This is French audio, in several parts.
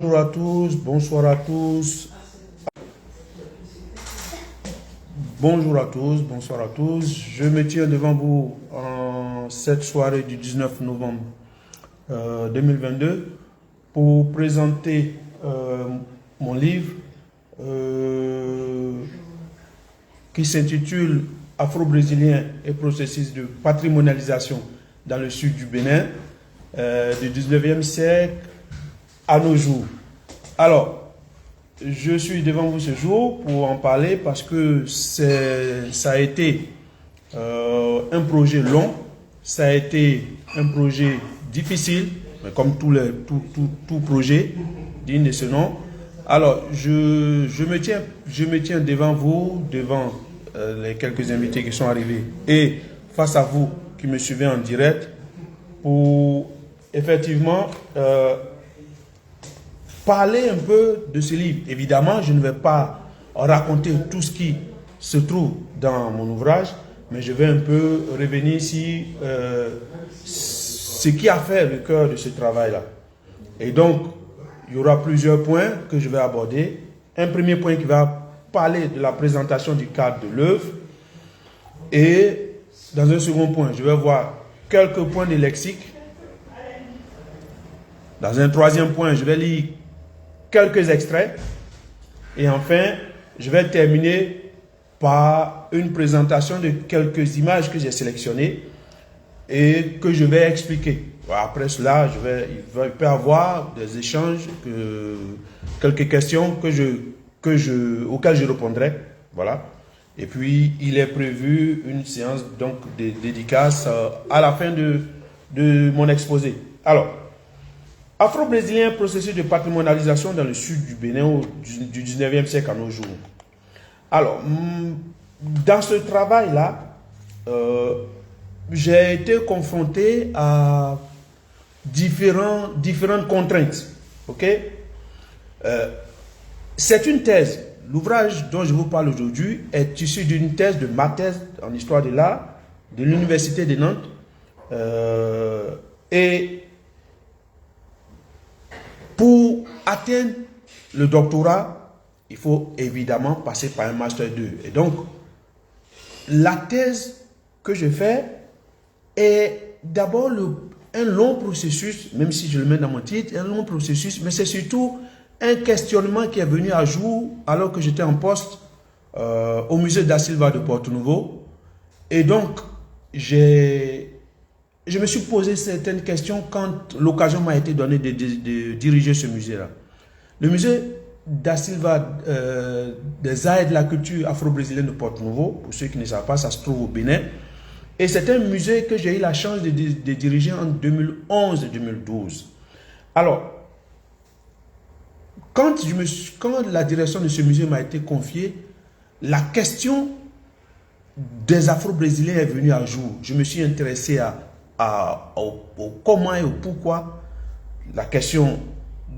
Bonjour à tous, bonsoir à tous. Bonjour à tous, bonsoir à tous. Je me tiens devant vous en cette soirée du 19 novembre 2022 pour présenter mon livre qui s'intitule Afro-Brésilien et processus de patrimonialisation dans le sud du Bénin du 19e siècle à nos jours. Alors, je suis devant vous ce jour pour en parler parce que ça a été un projet long, ça a été un projet difficile, mais comme tout projet digne de ce nom. Alors, je me tiens devant vous, devant les quelques invités qui sont arrivés et face à vous qui me suivez en direct pour effectivement parler un peu de ce livre. Évidemment, je ne vais pas raconter tout ce qui se trouve dans mon ouvrage, mais je vais un peu revenir sur ce qui a fait le cœur de ce travail-là. Et donc, il y aura plusieurs points que je vais aborder. Un premier point qui va parler de la présentation du cadre de l'œuvre. Et dans un second point, je vais voir quelques points de lexique. Dans un troisième point, je vais lire quelques extraits. Et enfin, je vais terminer par une présentation de quelques images que j'ai sélectionnées et que je vais expliquer. Après cela, il peut y avoir des échanges, quelques questions auxquelles je répondrai. Voilà. Et puis, il est prévu une séance donc, de dédicace à la fin de mon exposé. Alors, Afro-Brésilien, processus de patrimonialisation dans le sud du Bénin du 19e siècle à nos jours. Alors, dans ce travail-là, j'ai été confronté à différentes contraintes. Ok? C'est une thèse. L'ouvrage dont je vous parle aujourd'hui est issu d'une thèse de ma thèse en histoire de l'art de l'Université de Nantes. Et pour atteindre le doctorat, il faut évidemment passer par un Master 2. Et donc, la thèse que je fais est d'abord un long processus, même si je le mets dans mon titre, un long processus, mais c'est surtout un questionnement qui est venu à jour alors que j'étais en poste au musée da Silva de Porto Novo. Et donc, je me suis posé certaines questions quand l'occasion m'a été donnée de diriger ce musée-là. Le musée da Silva des arts et de la culture afro-brésilienne de Porto Novo, pour ceux qui ne savent pas, ça se trouve au Bénin. Et c'est un musée que j'ai eu la chance de diriger en 2011 et 2012. Alors, quand la direction de ce musée m'a été confiée, la question des afro-brésiliens est venue à jour. Je me suis intéressé au comment et au pourquoi. La question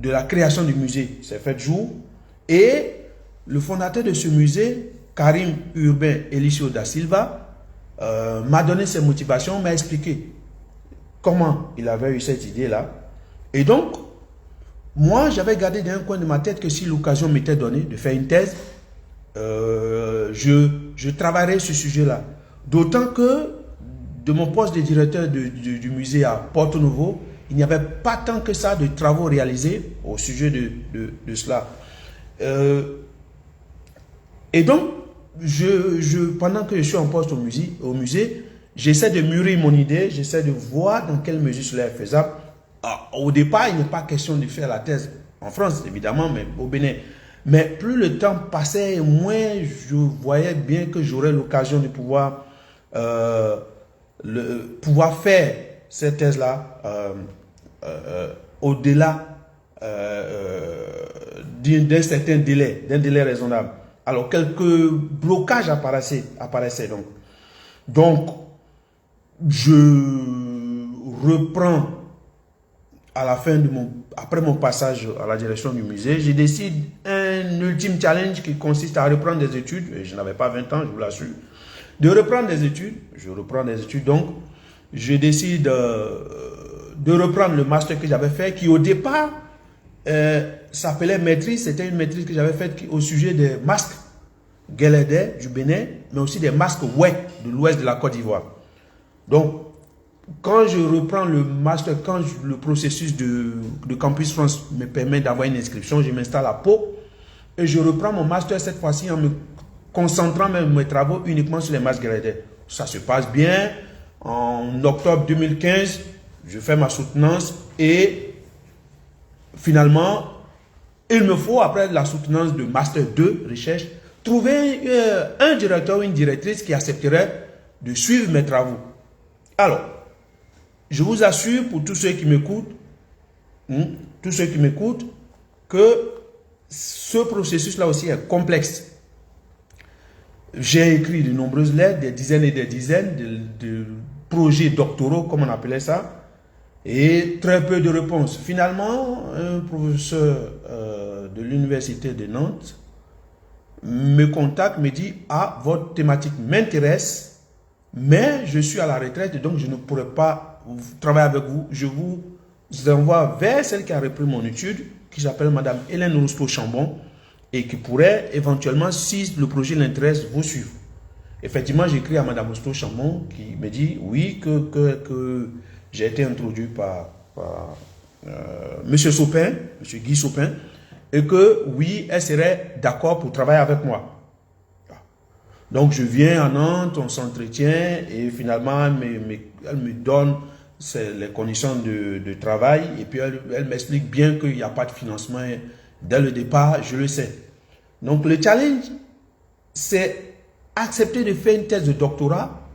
de la création du musée s'est faite jour. Et le fondateur de ce musée, Karim Urbain Elicio da Silva, m'a donné ses motivations, m'a expliqué comment il avait eu cette idée-là. Et donc, moi, j'avais gardé dans un coin de ma tête que si l'occasion m'était donnée de faire une thèse, je travaillerai sur ce sujet-là. D'autant que de mon poste de directeur du musée à Porto Novo, il n'y avait pas tant que ça de travaux réalisés au sujet de cela. Et donc, pendant que je suis en poste au musée, j'essaie de mûrir mon idée, j'essaie de voir dans quelle mesure cela est faisable. Au départ, il n'est pas question de faire la thèse en France, évidemment, mais au Bénin. Mais plus le temps passait, moins je voyais bien que j'aurais l'occasion de pouvoir faire cette thèse-là au-delà d'un certain délai, d'un délai raisonnable. Alors, quelques blocages apparaissaient donc. Donc, je reprends à la fin après mon passage à la direction du musée, je décide un ultime challenge qui consiste à reprendre des études. Et je n'avais pas 20 ans, je vous l'assure. De reprendre des études. Je reprends des études, donc je décide de reprendre le master que j'avais fait, qui au départ s'appelait maîtrise. C'était une maîtrise que j'avais faite au sujet des masques Guélédé du Bénin, mais aussi des masques WEC de l'ouest de la Côte d'Ivoire. Donc, quand je reprends le master, quand le processus de Campus France me permet d'avoir une inscription, je m'installe à Pau et je reprends mon master cette fois-ci en me concentrant mes travaux uniquement sur les masques Guélédé. Ça se passe bien. En octobre 2015, je fais ma soutenance et finalement, il me faut, après la soutenance de Master 2 recherche, trouver un directeur ou une directrice qui accepterait de suivre mes travaux. Alors, je vous assure pour tous ceux qui m'écoutent, que ce processus-là aussi est complexe. J'ai écrit de nombreuses lettres, des dizaines et des dizaines de projets doctoraux, comme on appelait ça, et très peu de réponses. Finalement, un professeur de l'université de Nantes me contacte, me dit « Ah, votre thématique m'intéresse, mais je suis à la retraite, donc je ne pourrai pas travailler avec vous. Je vous envoie vers celle qui a repris mon étude, qui s'appelle Madame Hélène Rousseau-Chambon, et qui pourrait éventuellement, si le projet l'intéresse, vous suivre. » Effectivement, j'écris à Madame Rousseau-Chambon qui me dit oui, que j'ai été introduit par Monsieur Sopin, Monsieur Guy Sopin, et que oui, elle serait d'accord pour travailler avec moi. Donc je viens à Nantes, on s'entretient et finalement elle me donne les conditions de travail et puis elle m'explique bien qu'il n'y a pas de financement dès le départ, je le sais. Donc le challenge, c'est accepter de faire une thèse de doctorat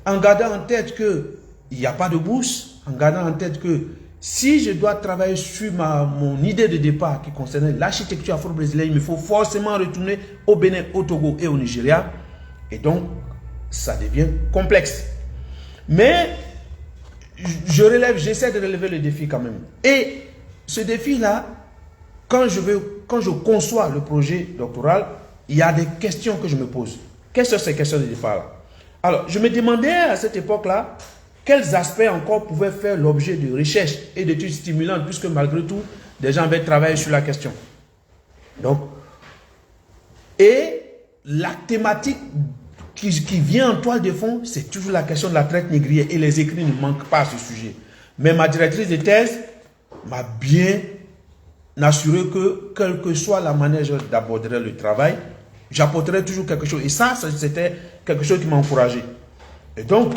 en gardant en tête qu'il n'y a pas de bourse, en gardant en tête que si je dois travailler sur mon idée de départ qui concernait l'architecture afro-brésilienne, il me faut forcément retourner au Bénin, au Togo et au Nigeria. Et donc, ça devient complexe. Mais, j'essaie de relever le défi quand même. Et ce défi-là, quand je conçois le projet doctoral, il y a des questions que je me pose. Quelles sont ces questions de départ-là? Alors, je me demandais à cette époque-là, quels aspects encore pouvaient faire l'objet de recherches et d'études stimulantes, puisque malgré tout, des gens avaient travaillé sur la question. Donc, et la thématique qui vient en toile de fond, c'est toujours la question de la traite négrière. Et les écrits ne manquent pas à ce sujet. Mais ma directrice de thèse m'a bien assuré que, quelle que soit la manière d'aborder le travail, j'apporterai toujours quelque chose. Et ça c'était quelque chose qui m'a encouragé. Et donc,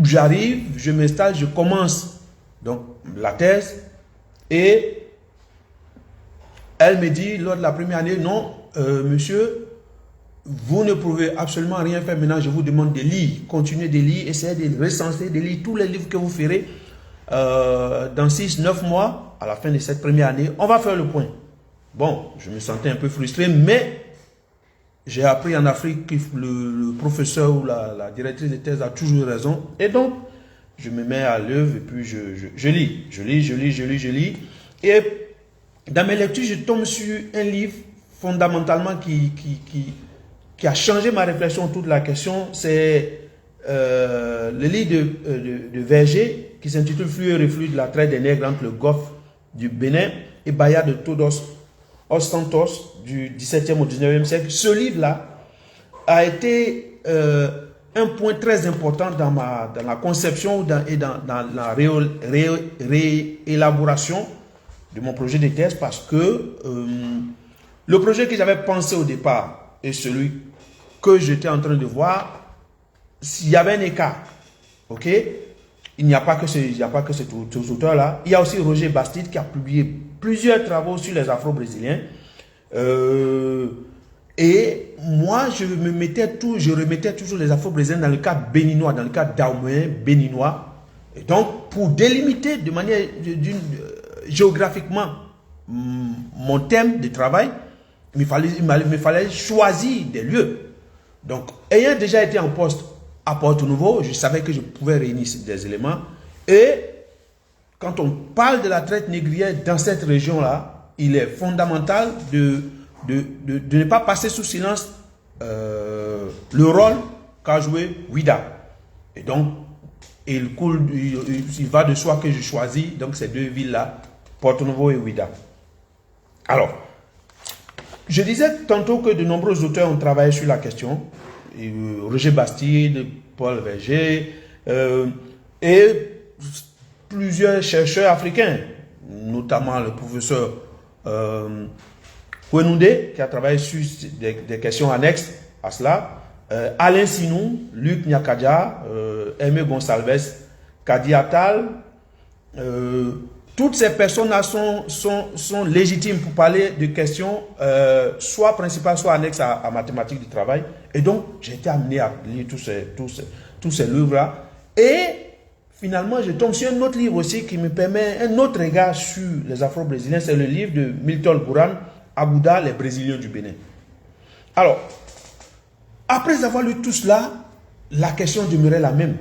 j'arrive, je m'installe, je commence donc la thèse et elle me dit lors de la première année, non, monsieur, vous ne pouvez absolument rien faire maintenant, je vous demande de lire, continuez de lire, essayez de recenser, de lire tous les livres que vous ferez dans 6-9 mois, à la fin de cette première année, on va faire le point. Bon, je me sentais un peu frustré, mais j'ai appris en Afrique que le professeur ou la directrice de thèse a toujours raison. Et donc, je me mets à l'œuvre et puis je lis. Et dans mes lectures, je tombe sur un livre fondamentalement qui a changé ma réflexion autour de la question. C'est le livre de Verger qui s'intitule Flux et reflux de la traite des nègres entre le golfe du Bénin et Bahia de Todos Os Santos du 17e au 19e siècle. Ce livre-là a été un point très important dans la conception et dans la réélaboration de mon projet de thèse parce que le projet que j'avais pensé au départ et celui que j'étais en train de voir, s'il y avait un écart, ok, il n'y a pas que cet auteur-là. Il y a aussi Roger Bastide qui a publié plusieurs travaux sur les Afro-Brésiliens. Et moi, je remettais toujours les Afro-Brésiliens dans le cadre béninois, dans le cadre daoméen béninois. Et donc, pour délimiter de manière géographiquement mon thème de travail, il me fallait choisir des lieux. Donc, ayant déjà été en poste à Porto Novo, je savais que je pouvais réunir des éléments. Et quand on parle de la traite négrière dans cette région-là, il est fondamental de ne pas passer sous silence le rôle qu'a joué Ouida. Et donc, il va de soi que je choisis donc ces deux villes-là Porto-Novo et Ouidah. Alors, je disais tantôt que de nombreux auteurs ont travaillé sur la question. Roger Bastide, Paul Verger, et plusieurs chercheurs africains, notamment le professeur Kouenoudé, qui a travaillé sur des questions annexes à cela, Alain Sinou, Luc Nyakadja, Aimé Gonçalves, Kadi Attal, toutes ces personnes-là sont légitimes pour parler de questions soit principales, soit annexes à mathématiques du travail. Et donc, j'ai été amené à lire tous ces livres-là. Et finalement, je tombe sur un autre livre aussi qui me permet un autre regard sur les Afro-Brésiliens. C'est le livre de Milton Gouran, Abouda, les Brésiliens du Bénin. Alors, après avoir lu tout cela, la question demeurait la même.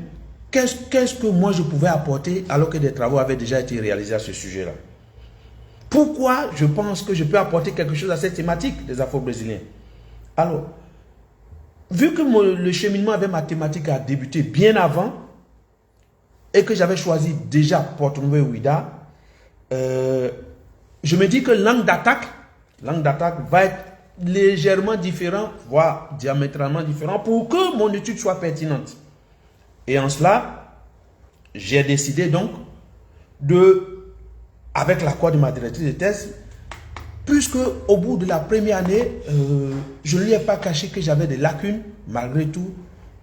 Qu'est-ce que moi je pouvais apporter alors que des travaux avaient déjà été réalisés à ce sujet-là? Pourquoi je pense que je peux apporter quelque chose à cette thématique des Afro-Brésiliens? Alors, vu que le cheminement avec mathématiques a débuté bien avant et que j'avais choisi déjà Porto-Novo et Ouidah, je me dis que l'angle d'attaque va être légèrement différent, voire diamétralement différent pour que mon étude soit pertinente. Et en cela, j'ai décidé donc avec l'accord de ma directrice de thèse, puisque au bout de la première année, je ne lui ai pas caché que j'avais des lacunes, malgré tout,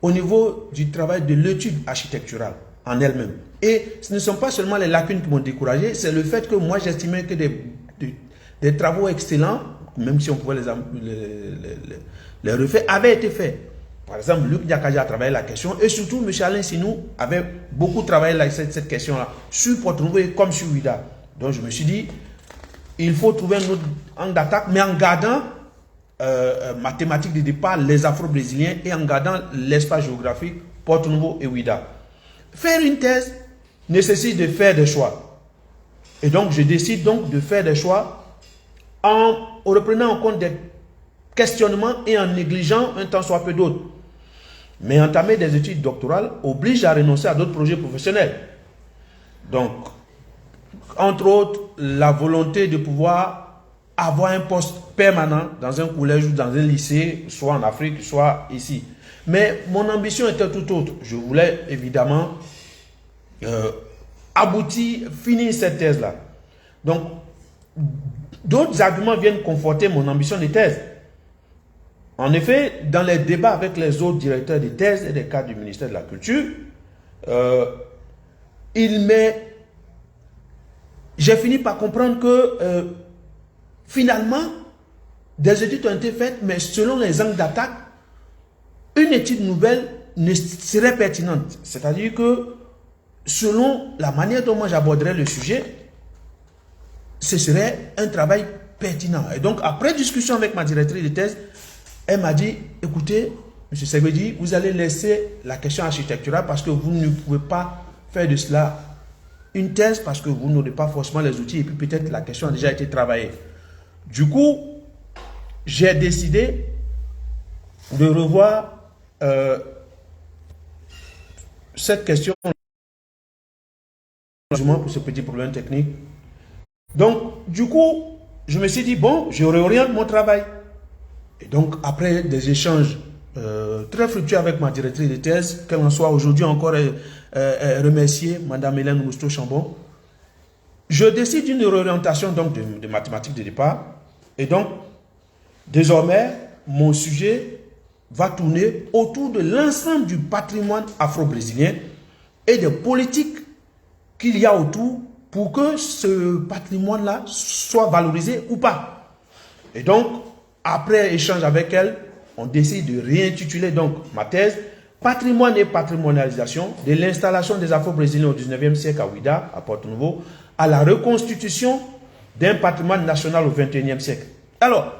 au niveau du travail de l'étude architecturale en elle-même. Et ce ne sont pas seulement les lacunes qui m'ont découragé, c'est le fait que moi j'estimais que des travaux excellents, même si on pouvait les refaire, avaient été faits. Par exemple, Luc Nyakadja a travaillé la question et surtout M. Alain Sinou avait beaucoup travaillé cette question-là sur Porto-Novo comme sur Ouidah. Donc je me suis dit, il faut trouver un autre angle d'attaque, mais en gardant mathématiques de départ, les Afro-Brésiliens et en gardant l'espace géographique Porto-Novo et Ouidah. Faire une thèse nécessite de faire des choix. Et donc je décide donc de faire des choix en reprenant en compte des questionnements et en négligeant un tant soit peu d'autres. Mais entamer des études doctorales oblige à renoncer à d'autres projets professionnels. Donc, entre autres, la volonté de pouvoir avoir un poste permanent dans un collège ou dans un lycée, soit en Afrique, soit ici. Mais mon ambition était tout autre. Je voulais évidemment aboutir, finir cette thèse-là. Donc, d'autres arguments viennent conforter mon ambition de thèse. En effet, dans les débats avec les autres directeurs de thèse et des cadres du ministère de la Culture, j'ai fini par comprendre que finalement, des études ont été faites, mais selon les angles d'attaque, une étude nouvelle ne serait pertinente. C'est-à-dire que selon la manière dont moi j'aborderais le sujet, ce serait un travail pertinent. Et donc, après discussion avec ma directrice de thèse, elle m'a dit, écoutez, M. Sebedi, vous allez laisser la question architecturale parce que vous ne pouvez pas faire de cela une thèse parce que vous n'aurez pas forcément les outils et puis peut-être la question a déjà été travaillée. Du coup, j'ai décidé de revoir cette question pour ce petit problème technique. Donc, du coup, je me suis dit, bon, je réoriente mon travail. Et donc, après des échanges très fructueux avec ma directrice de thèse, qu'elle en soit aujourd'hui encore remerciée, Mme Hélène Mousto-Chambon, je décide d'une réorientation donc, de mathématiques de départ. Et donc, désormais, mon sujet va tourner autour de l'ensemble du patrimoine afro-brésilien et des politiques qu'il y a autour pour que ce patrimoine-là soit valorisé ou pas. Et donc, après échange avec elle, on décide de réintituler donc ma thèse « Patrimoine et patrimonialisation de l'installation des Afro-Brésiliens au 19e siècle à Ouidah, à Porto-Novo, à la reconstitution d'un patrimoine national au 21e siècle ». Alors,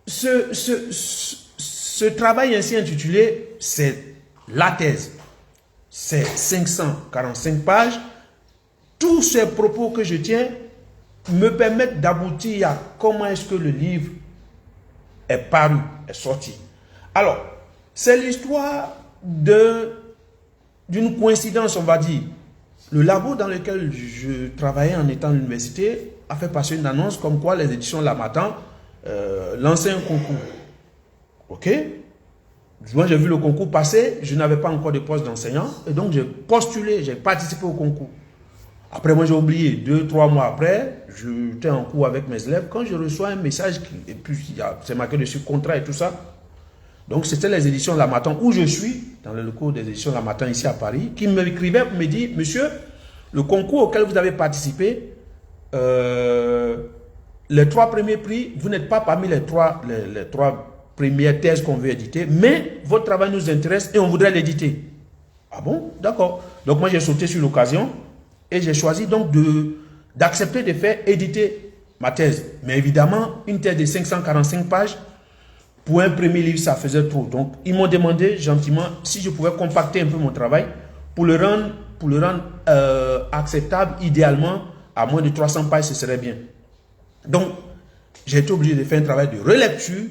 ce travail ainsi intitulé, c'est la thèse. C'est 545 pages. Tous ces propos que je tiens me permettent d'aboutir à comment est-ce que le livre est paru, est sorti. Alors, c'est l'histoire d'une coïncidence, on va dire. Le labo dans lequel je travaillais en étant à l'université a fait passer une annonce comme quoi les éditions L'Harmattan lançaient un concours. Ok? Moi, j'ai vu le concours passer, je n'avais pas encore de poste d'enseignant, et donc j'ai postulé, j'ai participé au concours. Après, moi, j'ai oublié. 2-3 mois après, j'étais en cours avec mes élèves. Quand je reçois un message, et puis c'est marqué dessus contrat et tout ça. Donc, c'était les éditions L'Harmattan où je suis, dans le locaux des éditions L'Harmattan ici à Paris, qui m'écrivaient pour me dire, monsieur, le concours auquel vous avez participé, les 3 premiers prix, vous n'êtes pas parmi les trois premières thèses qu'on veut éditer, mais votre travail nous intéresse et on voudrait l'éditer. Ah bon? D'accord. Donc, moi, j'ai sauté sur l'occasion. Et j'ai choisi donc d'accepter de faire éditer ma thèse. Mais évidemment, une thèse de 545 pages, pour un premier livre, ça faisait trop. Donc, ils m'ont demandé gentiment si je pouvais compacter un peu mon travail pour le rendre acceptable, idéalement, à moins de 300 pages, ce serait bien. Donc, j'ai été obligé de faire un travail de relecture,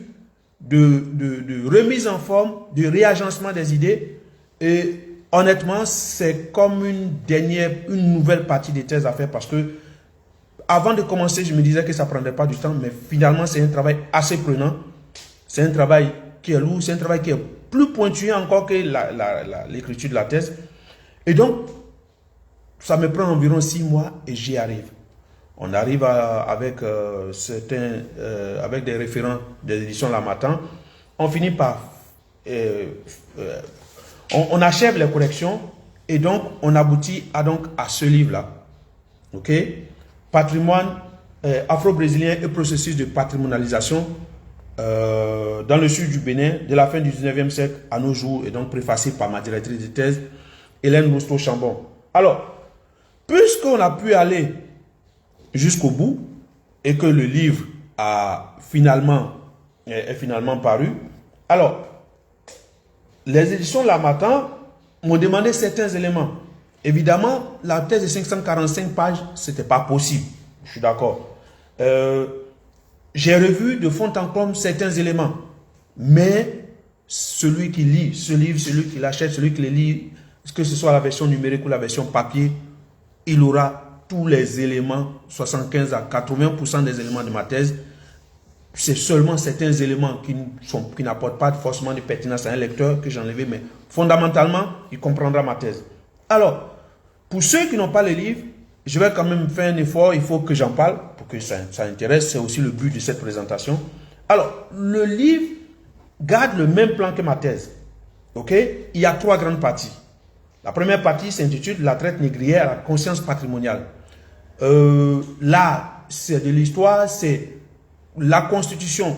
de remise en forme, de réagencement des idées. Et honnêtement, c'est comme une nouvelle partie de thèse à faire parce que avant de commencer, je me disais que ça ne prendrait pas du temps, mais finalement, c'est un travail assez prenant. C'est un travail qui est lourd, c'est un travail qui est plus pointu encore que l'écriture de la thèse. Et donc, ça me prend environ 6 mois et j'y arrive. On arrive avec des référents des éditions L'Harmattan. On finit par... on achève les corrections et donc on aboutit à ce livre-là. Ok? Patrimoine afro-brésilien et processus de patrimonialisation dans le sud du Bénin de la fin du 19e siècle à nos jours et donc préfacé par ma directrice de thèse, Hélène Mousto-Chambon. Alors, puisqu'on a pu aller jusqu'au bout et que le livre est finalement paru, alors, les éditions L'Harmattan m'ont demandé certains éléments. Évidemment, la thèse de 545 pages, ce n'était pas possible. Je suis d'accord. J'ai revu de fond en comble certains éléments. Mais celui qui lit ce livre, celui qui l'achète, celui qui le lit, que ce soit la version numérique ou la version papier, il aura tous les éléments, 75 à 80% des éléments de ma thèse. C'est seulement certains éléments qui n'apportent pas forcément de pertinence à un lecteur que j'ai enlevé, mais fondamentalement, il comprendra ma thèse. Alors, pour ceux qui n'ont pas le livre, je vais quand même faire un effort, il faut que j'en parle pour que ça intéresse, c'est aussi le but de cette présentation. Alors, le livre garde le même plan que ma thèse. Ok? Il y a 3 grandes parties. La première partie s'intitule La traite négrière à la conscience patrimoniale. Là, c'est de l'histoire, c'est la constitution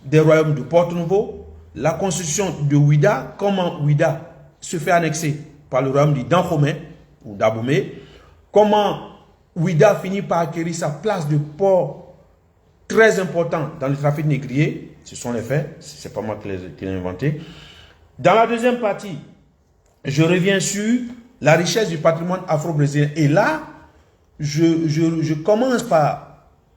des royaumes de Porto-Novo, la constitution de Ouida, comment Ouida se fait annexer par le royaume de Dahomey ou d'Abomey, comment Ouida finit par acquérir sa place de port très important dans le trafic négrier. Ce sont les faits, ce n'est pas moi qui l'ai inventé. Dans la deuxième partie, je reviens sur la richesse du patrimoine afro-brésilien. Et là, je commence par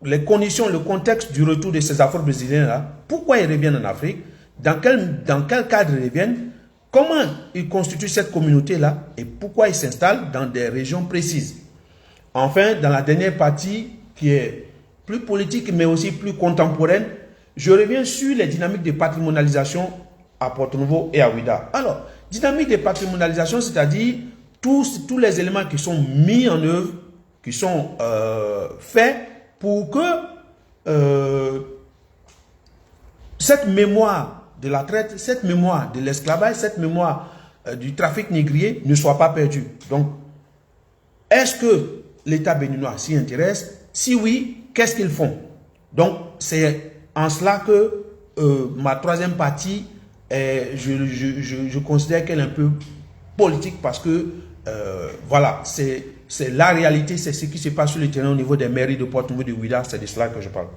les conditions, le contexte du retour de ces afro-brésiliens-là. Pourquoi ils reviennent en Afrique? Dans quel cadre ils reviennent? Comment ils constituent cette communauté-là? Et pourquoi ils s'installent dans des régions précises? Enfin, dans la dernière partie, qui est plus politique, mais aussi plus contemporaine, je reviens sur les dynamiques de patrimonialisation à Porto-Novo et à Ouida. Alors, dynamique de patrimonialisation, c'est-à-dire tous les éléments qui sont mis en œuvre, qui sont faits pour que cette mémoire de la traite, cette mémoire de l'esclavage, cette mémoire du trafic négrier ne soit pas perdue. Donc, est-ce que l'État béninois s'y intéresse? Si oui, qu'est-ce qu'ils font? Donc, c'est en cela que ma troisième partie, je considère qu'elle est un peu politique parce que, voilà, c'est la réalité, c'est ce qui se passe sur le terrain au niveau des mairies de Porto-Novo de Ouida, c'est de cela que je parle.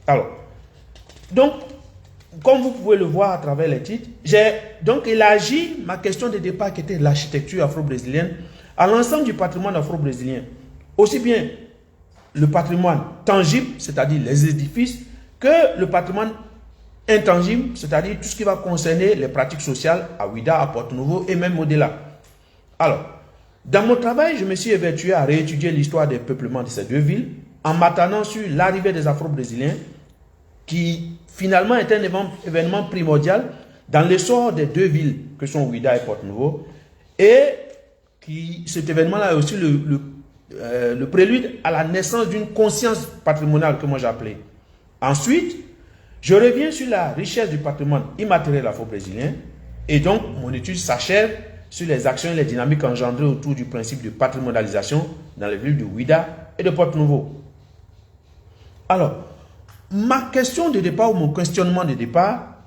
Alors, donc, comme vous pouvez le voir à travers les titres, j'ai donc élargi ma question de départ qui était l'architecture afro-brésilienne à l'ensemble du patrimoine afro-brésilien. Aussi bien le patrimoine tangible, c'est-à-dire les édifices, que le patrimoine intangible, c'est-à-dire tout ce qui va concerner les pratiques sociales à Ouida, à Porto-Novo et même au-delà. Alors, dans mon travail, je me suis évertué à réétudier l'histoire des peuplements de ces deux villes, en m'attendant sur l'arrivée des Afro-Brésiliens, qui finalement est un événement primordial dans l'essor des deux villes que sont Ouidah et Porto-Novo, et cet événement-là est aussi le prélude à la naissance d'une conscience patrimoniale que moi j'appelais. Ensuite, je reviens sur la richesse du patrimoine immatériel afro-brésilien, et donc mon étude s'achève sur les actions et les dynamiques engendrées autour du principe de patrimonialisation dans les villes de Ouidah et de Porto-Novo. Alors, ma question de départ ou mon questionnement de départ,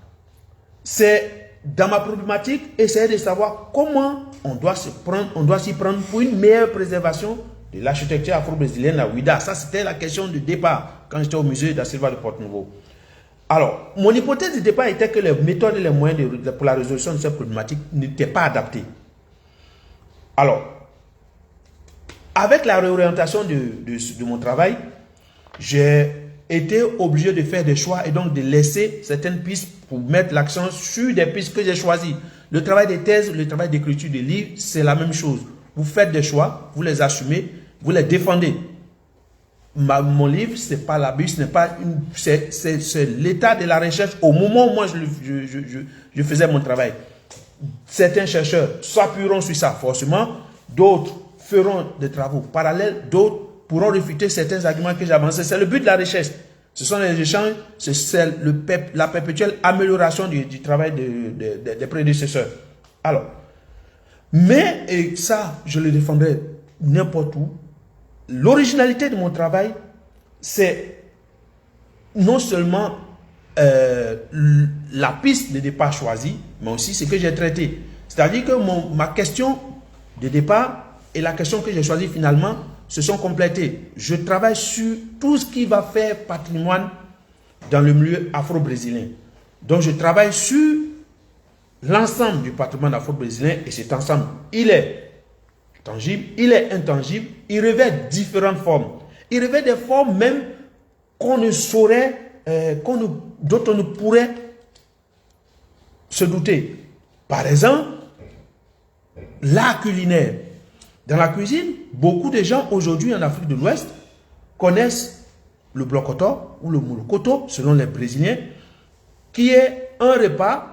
c'est dans ma problématique, essayer de savoir comment on doit s'y prendre pour une meilleure préservation de l'architecture afro-brésilienne à Ouidah. Ça, c'était la question de départ quand j'étais au musée da Silva de Porto-Novo. Alors, mon hypothèse de départ était que les méthodes et les moyens pour la résolution de cette problématique n'étaient pas adaptés. Alors, avec la réorientation de mon travail, j'ai été obligé de faire des choix et donc de laisser certaines pistes pour mettre l'accent sur des pistes que j'ai choisies. Le travail des thèses, le travail d'écriture des livres, c'est la même chose. Vous faites des choix, vous les assumez, vous les défendez. Mon livre, ce n'est pas la Bible, c'est l'état de la recherche au moment où moi je faisais mon travail. Certains chercheurs s'appuieront sur ça, forcément. D'autres feront des travaux parallèles, d'autres pourront réfuter certains arguments que j'avançais. C'est le but de la recherche. Ce sont les échanges, c'est la perpétuelle amélioration du travail des prédécesseurs. Alors, mais, et ça, je le défendrai n'importe où, l'originalité de mon travail, c'est non seulement la piste de départ choisie, mais aussi ce que j'ai traité. C'est-à-dire que ma question de départ et la question que j'ai choisie finalement se sont complétés. Je travaille sur tout ce qui va faire patrimoine dans le milieu afro-brésilien. Donc je travaille sur l'ensemble du patrimoine afro-brésilien, et cet ensemble, il est tangible, il est intangible, il revêt différentes formes. Il revêt des formes même qu'on ne saurait, dont on ne pourrait se douter. Par exemple, l'art culinaire. Dans la cuisine, beaucoup de gens aujourd'hui en Afrique de l'Ouest connaissent le blocoto ou le mulukoto, selon les Brésiliens, qui est un repas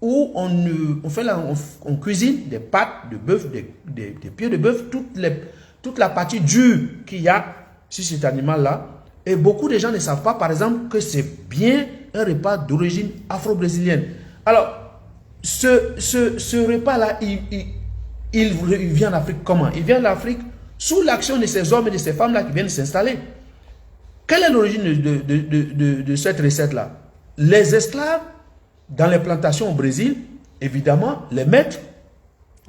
où on cuisine des pâtes de bœuf, des pieds de bœuf, toute la partie dure qu'il y a sur cet animal-là. Et beaucoup de gens ne savent pas, par exemple, que c'est bien un repas d'origine afro-brésilienne. Alors, ce repas-là, il vient en Afrique comment? Il vient en Afrique sous l'action de ces hommes et de ces femmes-là qui viennent s'installer. Quelle est l'origine de cette recette-là? Les esclaves, dans les plantations au Brésil, évidemment, les maîtres,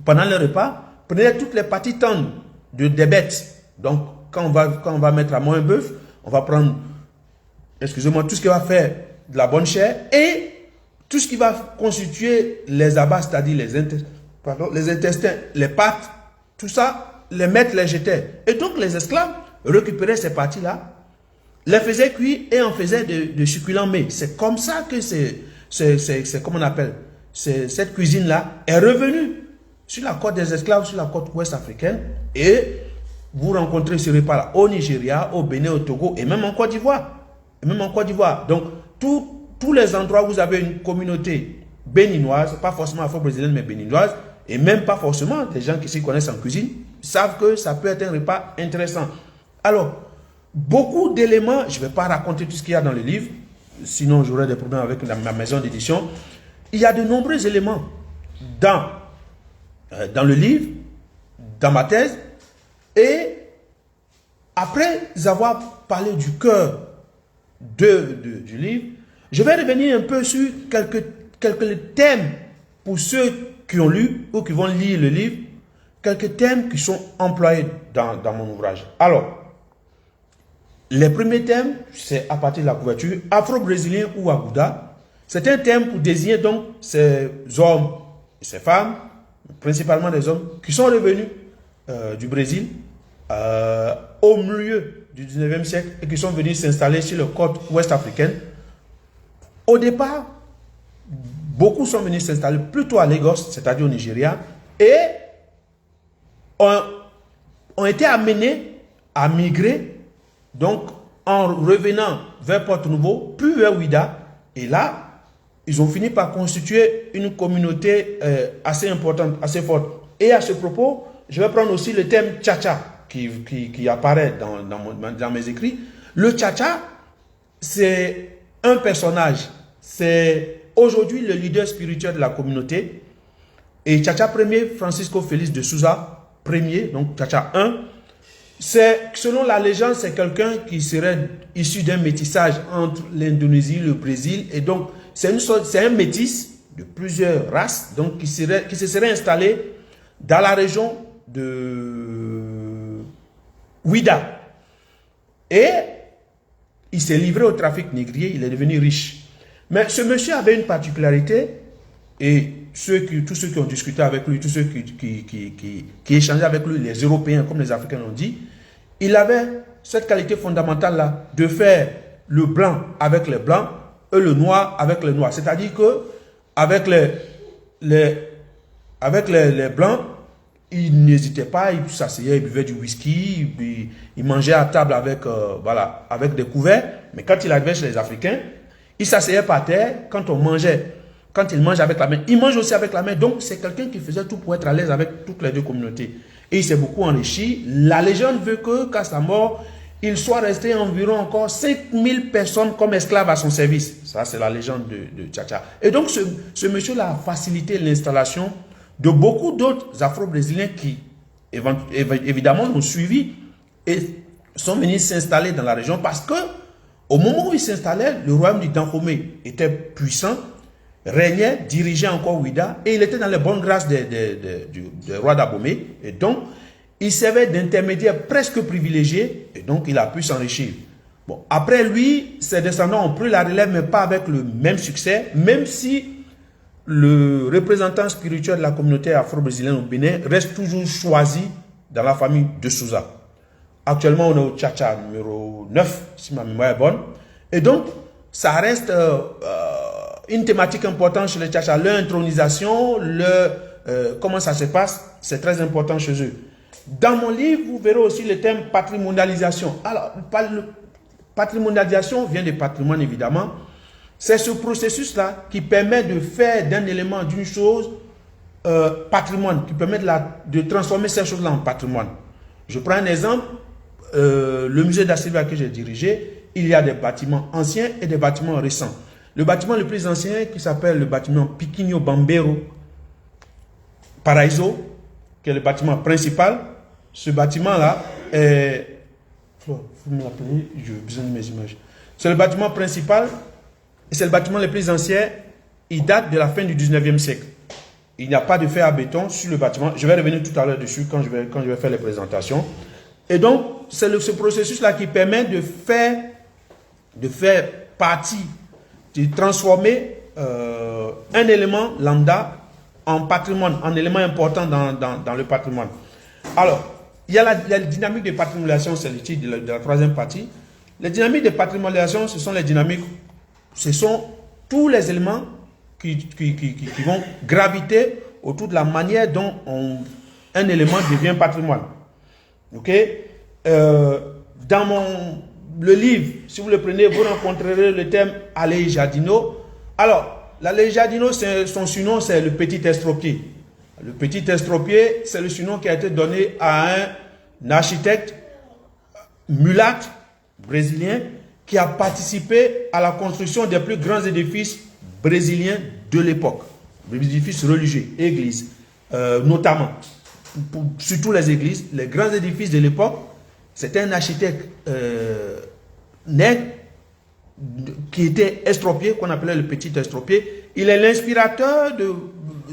pendant le repas, prenaient toutes les parties tendres des bêtes. Donc, quand on va mettre à mort un bœuf, on va prendre, excusez-moi, tout ce qui va faire de la bonne chair et tout ce qui va constituer les abats, c'est-à-dire les intestins, les pattes, tout ça, les maîtres les jetaient. Et donc, les esclaves récupéraient ces parties-là, les faisaient cuire et en faisaient de succulents mets. C'est comme ça que comment on appelle, cette cuisine-là est revenue sur la côte des esclaves, sur la côte ouest africaine, et vous rencontrez ce repas-là au Nigeria, au Bénin, au Togo, et même en Côte d'Ivoire. Donc, tous les endroits où vous avez une communauté béninoise, pas forcément afro-brésilienne, mais béninoise, et même pas forcément des gens qui s'y connaissent en cuisine, savent que ça peut être un repas intéressant. Alors, beaucoup d'éléments, je ne vais pas raconter tout ce qu'il y a dans le livre, sinon j'aurai des problèmes avec ma maison d'édition. Il y a de nombreux éléments dans le livre, dans ma thèse, et après avoir parlé du cœur du livre, je vais revenir un peu sur quelques thèmes pour ceux qui ont lu ou qui vont lire le livre, quelques thèmes qui sont employés dans mon ouvrage. Alors, les premiers thèmes, c'est à partir de la couverture, afro-brésilien ou Agouda. C'est un thème pour désigner donc ces hommes et ces femmes, principalement des hommes, qui sont revenus du Brésil au milieu du 19e siècle et qui sont venus s'installer sur le côte ouest africaine. Au départ, beaucoup sont venus s'installer plutôt à Lagos, c'est-à-dire au Nigeria, et ont été amenés à migrer Donc, en revenant vers Porto-Novo, puis vers Ouidah, et là, ils ont fini par constituer une communauté assez importante, assez forte. Et à ce propos, je vais prendre aussi le thème Tchatcha qui apparaît dans mes écrits. Le Tchatcha, c'est un personnage. C'est aujourd'hui le leader spirituel de la communauté. Et Tchatcha Ier, Francisco Félix de Souza Ier, donc Tchatcha I, selon la légende, c'est quelqu'un qui serait issu d'un métissage entre l'Indonésie, le Brésil. Et donc, c'est un métis de plusieurs races donc, qui se serait installé dans la région de Ouidah. Et il s'est livré au trafic négrier, il est devenu riche. Mais ce monsieur avait une particularité, et tous ceux qui ont discuté avec lui, tous ceux qui échangeaient avec lui, les Européens comme les Africains l'ont dit, il avait cette qualité fondamentale-là de faire le blanc avec les blancs et le noir avec les noirs. C'est-à-dire que avec les blancs, il n'hésitait pas, il s'asseyait, il buvait du whisky, il mangeait à table avec des couverts. Mais quand il arrivait chez les Africains, il s'asseyait par terre. Quand il mange avec la main, il mange aussi avec la main. Donc, c'est quelqu'un qui faisait tout pour être à l'aise avec toutes les deux communautés. Et il s'est beaucoup enrichi. La légende veut qu'à sa mort, il soit resté environ encore 5000 personnes comme esclaves à son service. Ça, c'est la légende de Tchatcha. Et donc, ce monsieur-là a facilité l'installation de beaucoup d'autres Afro-Brésiliens qui, évidemment, l'ont suivi et sont venus s'installer dans la région parce que, au moment où ils s'installaient, le royaume du Dahomey était puissant, régnait, dirigeait encore Ouidah et il était dans les bonnes grâces du roi d'Abomey. Et donc, il servait d'intermédiaire presque privilégié et donc il a pu s'enrichir. Bon, après lui, ses descendants ont pris la relève, mais pas avec le même succès, même si le représentant spirituel de la communauté afro-brésilienne au Bénin reste toujours choisi dans la famille de Souza. Actuellement, on est au Tchatcha numéro 9, si ma mémoire est bonne. Et donc, ça reste une thématique importante chez les Tchatcha. Leur intronisation, comment ça se passe, c'est très important chez eux. Dans mon livre, vous verrez aussi le thème patrimonialisation. Alors, patrimonialisation vient du patrimoine, évidemment. C'est ce processus-là qui permet de faire d'un élément, d'une chose, patrimoine, qui permet de transformer ces choses-là en patrimoine. Je prends un exemple, le musée da Silva que j'ai dirigé, il y a des bâtiments anciens et des bâtiments récents. Le bâtiment le plus ancien, qui s'appelle le bâtiment Piquinho Bambeiro Paraíso, qui est le bâtiment principal, ce bâtiment-là est... Vous me l'appelez, j'ai besoin de mes images. C'est le bâtiment principal. C'est le bâtiment le plus ancien, il date de la fin du 19e siècle. Il n'y a pas de fer à béton sur le bâtiment. Je vais revenir tout à l'heure dessus quand je vais faire les présentations. Et donc, c'est ce processus-là qui permet de faire partie, de transformer un élément lambda en patrimoine, en élément important dans le patrimoine. Alors, il y a la dynamique de patrimonialisation, c'est l'étude de la troisième partie. Les dynamiques de patrimonialisation, ce sont les dynamiques. Ce sont tous les éléments qui vont graviter autour de la manière dont un élément devient patrimoine. Ok? Dans le livre, si vous le prenez, vous rencontrerez le thème Aleijadino Jardino. Alors, l'Aleijadino, son surnom, c'est le petit estropié. Le petit estropié, c'est le surnom qui a été donné à un architecte mulâtre brésilien qui a participé à la construction des plus grands édifices brésiliens de l'époque. Les édifices religieux, églises, notamment. Surtout les églises, les grands édifices de l'époque, c'était un architecte nègre qui était estropié, qu'on appelait le petit estropié. Il est l'inspirateur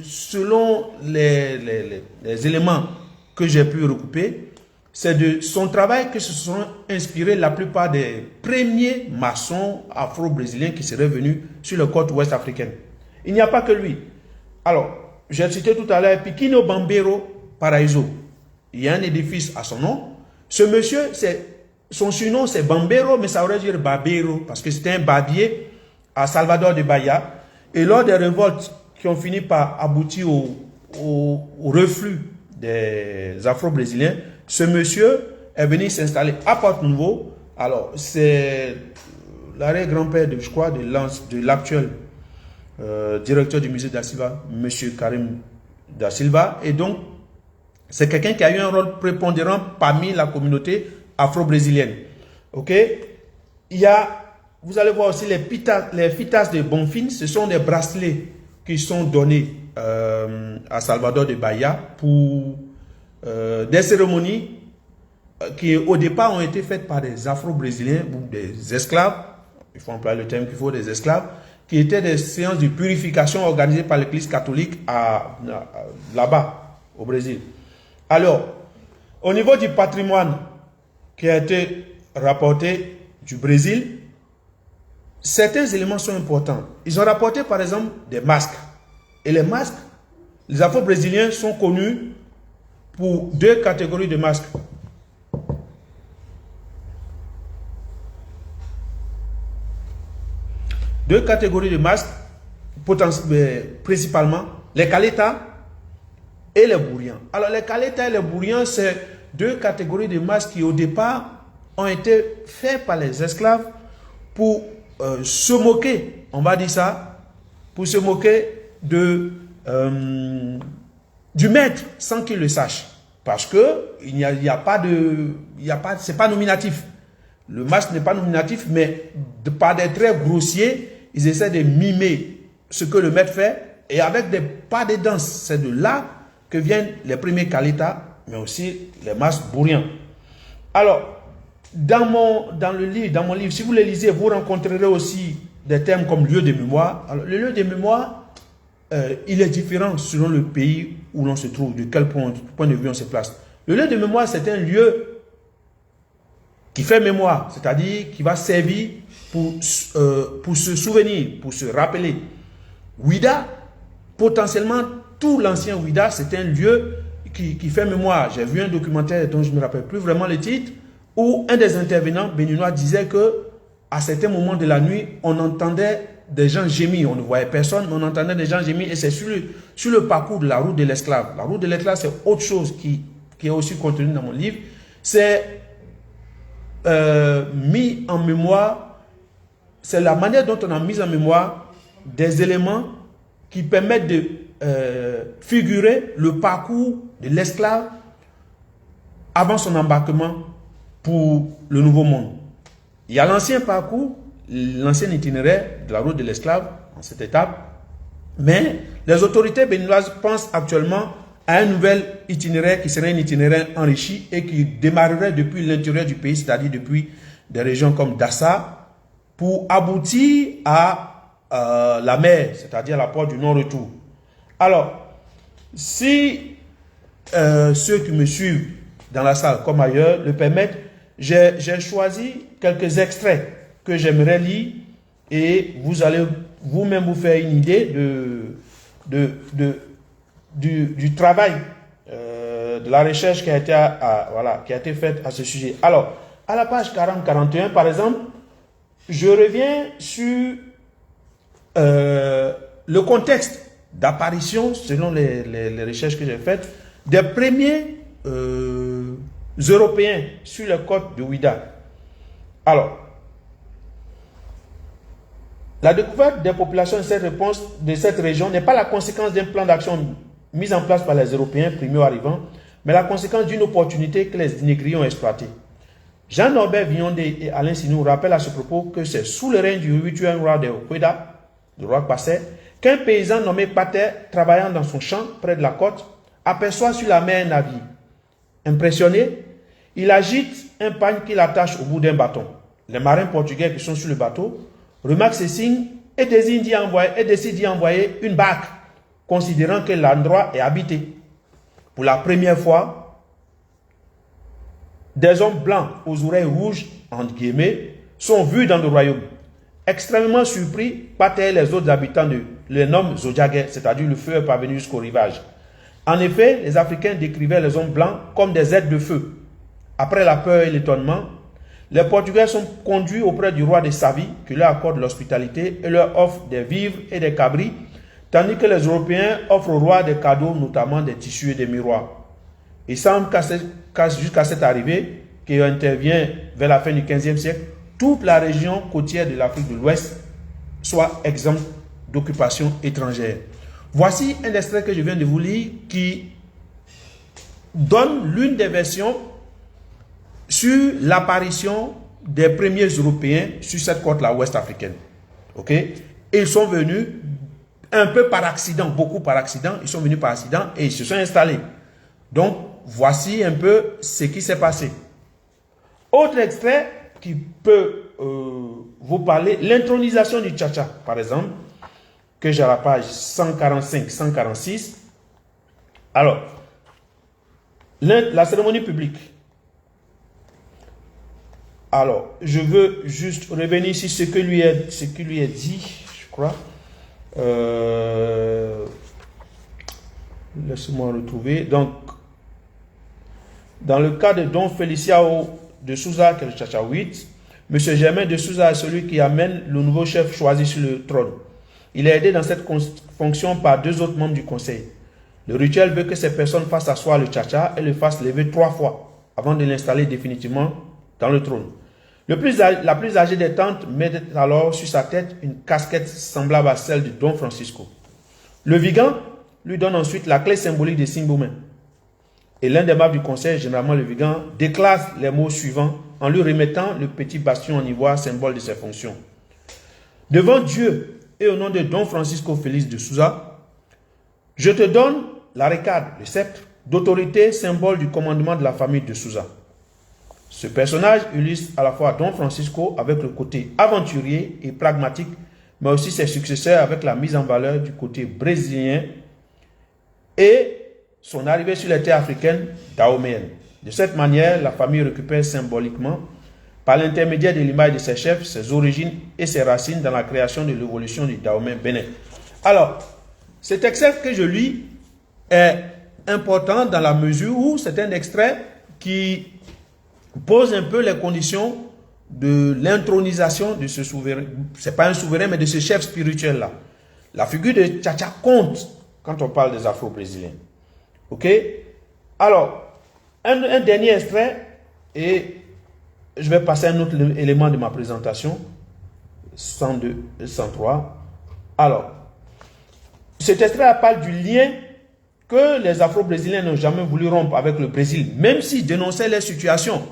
selon les éléments que j'ai pu recouper, c'est de son travail que se sont inspirés la plupart des premiers maçons afro-brésiliens qui seraient venus sur la côte ouest africaine. Il n'y a pas que lui. Alors, j'ai cité tout à l'heure Piquinho Bambeiro Paraíso. Il y a un édifice à son nom. Ce monsieur, son surnom c'est Bambeiro, mais ça aurait dû dire Barbeiro, parce que c'était un barbier à Salvador de Bahia. Et lors des révoltes qui ont fini par aboutir au reflux des Afro-Brésiliens, ce monsieur est venu s'installer à Porto-Novo Alors, c'est l'arrière-grand-père, je crois, de l'actuel directeur du musée da Silva, M. Karim da Silva. Et donc, c'est quelqu'un qui a eu un rôle prépondérant parmi la communauté afro-brésilienne. Ok? Vous allez voir aussi les fitas de Bonfim, ce sont des bracelets qui sont donnés à Salvador de Bahia pour des cérémonies qui au départ ont été faites par des afro-brésiliens ou des esclaves, il faut employer le terme qu'il faut, des esclaves, qui étaient des séances de purification organisées par l'église catholique là-bas, au Brésil. Alors, au niveau du patrimoine qui a été rapporté du Brésil, certains éléments sont importants. Ils ont rapporté par exemple des masques. Et les masques, les afro-brésiliens sont connus pour deux catégories de masques. Deux catégories de masques, principalement les kaletas et les bourrians. Alors les kaletas et les bourrians, c'est deux catégories de masques qui au départ ont été faits par les esclaves pour se moquer, on va dire ça, pour se moquer du maître sans qu'il le sache. Parce que c'est pas nominatif. Le masque n'est pas nominatif, mais par des traits grossiers, ils essaient de mimer ce que le maître fait, et avec des pas de danse. C'est de là que viennent les premiers kaletas, mais aussi les masques bourriens. Alors, dans mon livre, si vous le lisez, vous rencontrerez aussi des termes comme lieu de mémoire. Alors, le lieu de mémoire, il est différent selon le pays où l'on se trouve, de quel point de vue on se place. Le lieu de mémoire, c'est un lieu qui fait mémoire, c'est-à-dire qui va servir pour se souvenir, pour se rappeler. Ouida, potentiellement, tout l'ancien Ouida, c'est un lieu qui fait mémoire. J'ai vu un documentaire dont je ne me rappelle plus vraiment le titre, où un des intervenants béninois disait que à certains moments de la nuit, on entendait des gens gémir. On ne voyait personne, mais on entendait des gens gémir. Et c'est sur le parcours de la route de l'esclave. La route de l'esclave, c'est autre chose qui est aussi contenu dans mon livre. C'est mis en mémoire, c'est la manière dont on a mis en mémoire des éléments qui permettent de figurer le parcours de l'esclave avant son embarquement pour le nouveau monde. Il y a l'ancien parcours, l'ancien itinéraire de la route de l'esclave en cette étape, mais les autorités béninoises pensent actuellement à un nouvel itinéraire qui serait un itinéraire enrichi et qui démarrerait depuis l'intérieur du pays, c'est-à-dire depuis des régions comme Dassa, pour aboutir à la mer, c'est-à-dire la porte du non-retour. Alors, si ceux qui me suivent dans la salle comme ailleurs le permettent, j'ai choisi quelques extraits que j'aimerais lire et vous allez vous-même vous faire une idée du travail, de la recherche qui a été faite à ce sujet. Alors, à la page 40-41, par exemple, je reviens sur le contexte d'apparition, selon les recherches que j'ai faites, des premiers Européens sur les côtes de Ouida. Alors, la découverte des populations de cette région n'est pas la conséquence d'un plan d'action mis en place par les Européens primo-arrivants, mais la conséquence d'une opportunité que les négriers ont exploitée. Jean-Norbert Vignondé et Alain Sinou rappellent à ce propos que c'est sous le règne du 8e roi de Ouida, le roi Passé, qu'un paysan nommé Pater, travaillant dans son champ près de la côte, aperçoit sur la mer un navire. Impressionné, il agite un pagne qu'il attache au bout d'un bâton. Les marins portugais qui sont sur le bateau remarquent ces signes et décident d'y envoyer une barque, considérant que l'endroit est habité. Pour la première fois, des hommes blancs aux oreilles rouges, entre guillemets, sont vus dans le royaume. Extrêmement surpris, Pater et les autres habitants les nomment Zodiaguet, c'est-à-dire le feu est parvenu jusqu'au rivage. En effet, les Africains décrivaient les hommes blancs comme des êtres de feu. Après la peur et l'étonnement, les Portugais sont conduits auprès du roi de Savie, qui leur accorde l'hospitalité et leur offre des vivres et des cabris, tandis que les Européens offrent au roi des cadeaux, notamment des tissus et des miroirs. Il semble jusqu'à cette arrivée, qui intervient vers la fin du 15e siècle, toute la région côtière de l'Afrique de l'Ouest soit exempte d'occupation étrangère. Voici un extrait que je viens de vous lire qui donne l'une des versions sur l'apparition des premiers Européens sur cette côte-là ouest africaine. Ok? Ils sont venus un peu par accident, beaucoup par accident. Ils sont venus par accident et ils se sont installés. Donc, voici un peu ce qui s'est passé. Autre extrait qui peut vous parler, l'intronisation du Tchatcha, par exemple, que j'ai à la page 145-146. Alors, la cérémonie publique. Alors, je veux juste revenir sur ce qui lui est dit, je crois. Laissez-moi retrouver. Donc, dans le cas de Don Feliciao de Souza, qui est le Tchatcha 8, M. Germain de Souza est celui qui amène le nouveau chef choisi sur le trône. Il est aidé dans cette fonction par 2 autres membres du conseil. Le rituel veut que ces personnes fassent asseoir le Tchatcha et le fassent lever 3 fois avant de l'installer définitivement dans le trône. La plus âgée des tantes met alors sur sa tête une casquette semblable à celle de Don Francisco. Le Vigan lui donne ensuite la clé symbolique de Simboumen. Et l'un des membres du conseil, généralement le Vigan, déclare les mots suivants en lui remettant le petit bastion en ivoire, symbole de ses fonctions. Devant Dieu et au nom de Don Francisco Félix de Souza, je te donne la récade, le sceptre, d'autorité, symbole du commandement de la famille de Souza. Ce personnage illustre à la fois Don Francisco avec le côté aventurier et pragmatique, mais aussi ses successeurs avec la mise en valeur du côté brésilien et son arrivée sur les terres africaines dahoméennes. De cette manière, la famille récupère symboliquement, par l'intermédiaire de l'image de ses chefs, ses origines et ses racines dans la création de l'évolution du Dahomey Bénin. Alors, cet extrait que je lis est important dans la mesure où c'est un extrait qui pose un peu les conditions de l'intronisation de ce souverain. Ce n'est pas un souverain, mais de ce chef spirituel-là. La figure de Tchatcha compte quand on parle des Afro-Brésiliens. Ok? Alors, un dernier extrait, et je vais passer à un autre élément de ma présentation, 102 et 103. Alors, cet extrait parle du lien que les Afro-Brésiliens n'ont jamais voulu rompre avec le Brésil, même s'ils dénonçaient les situations.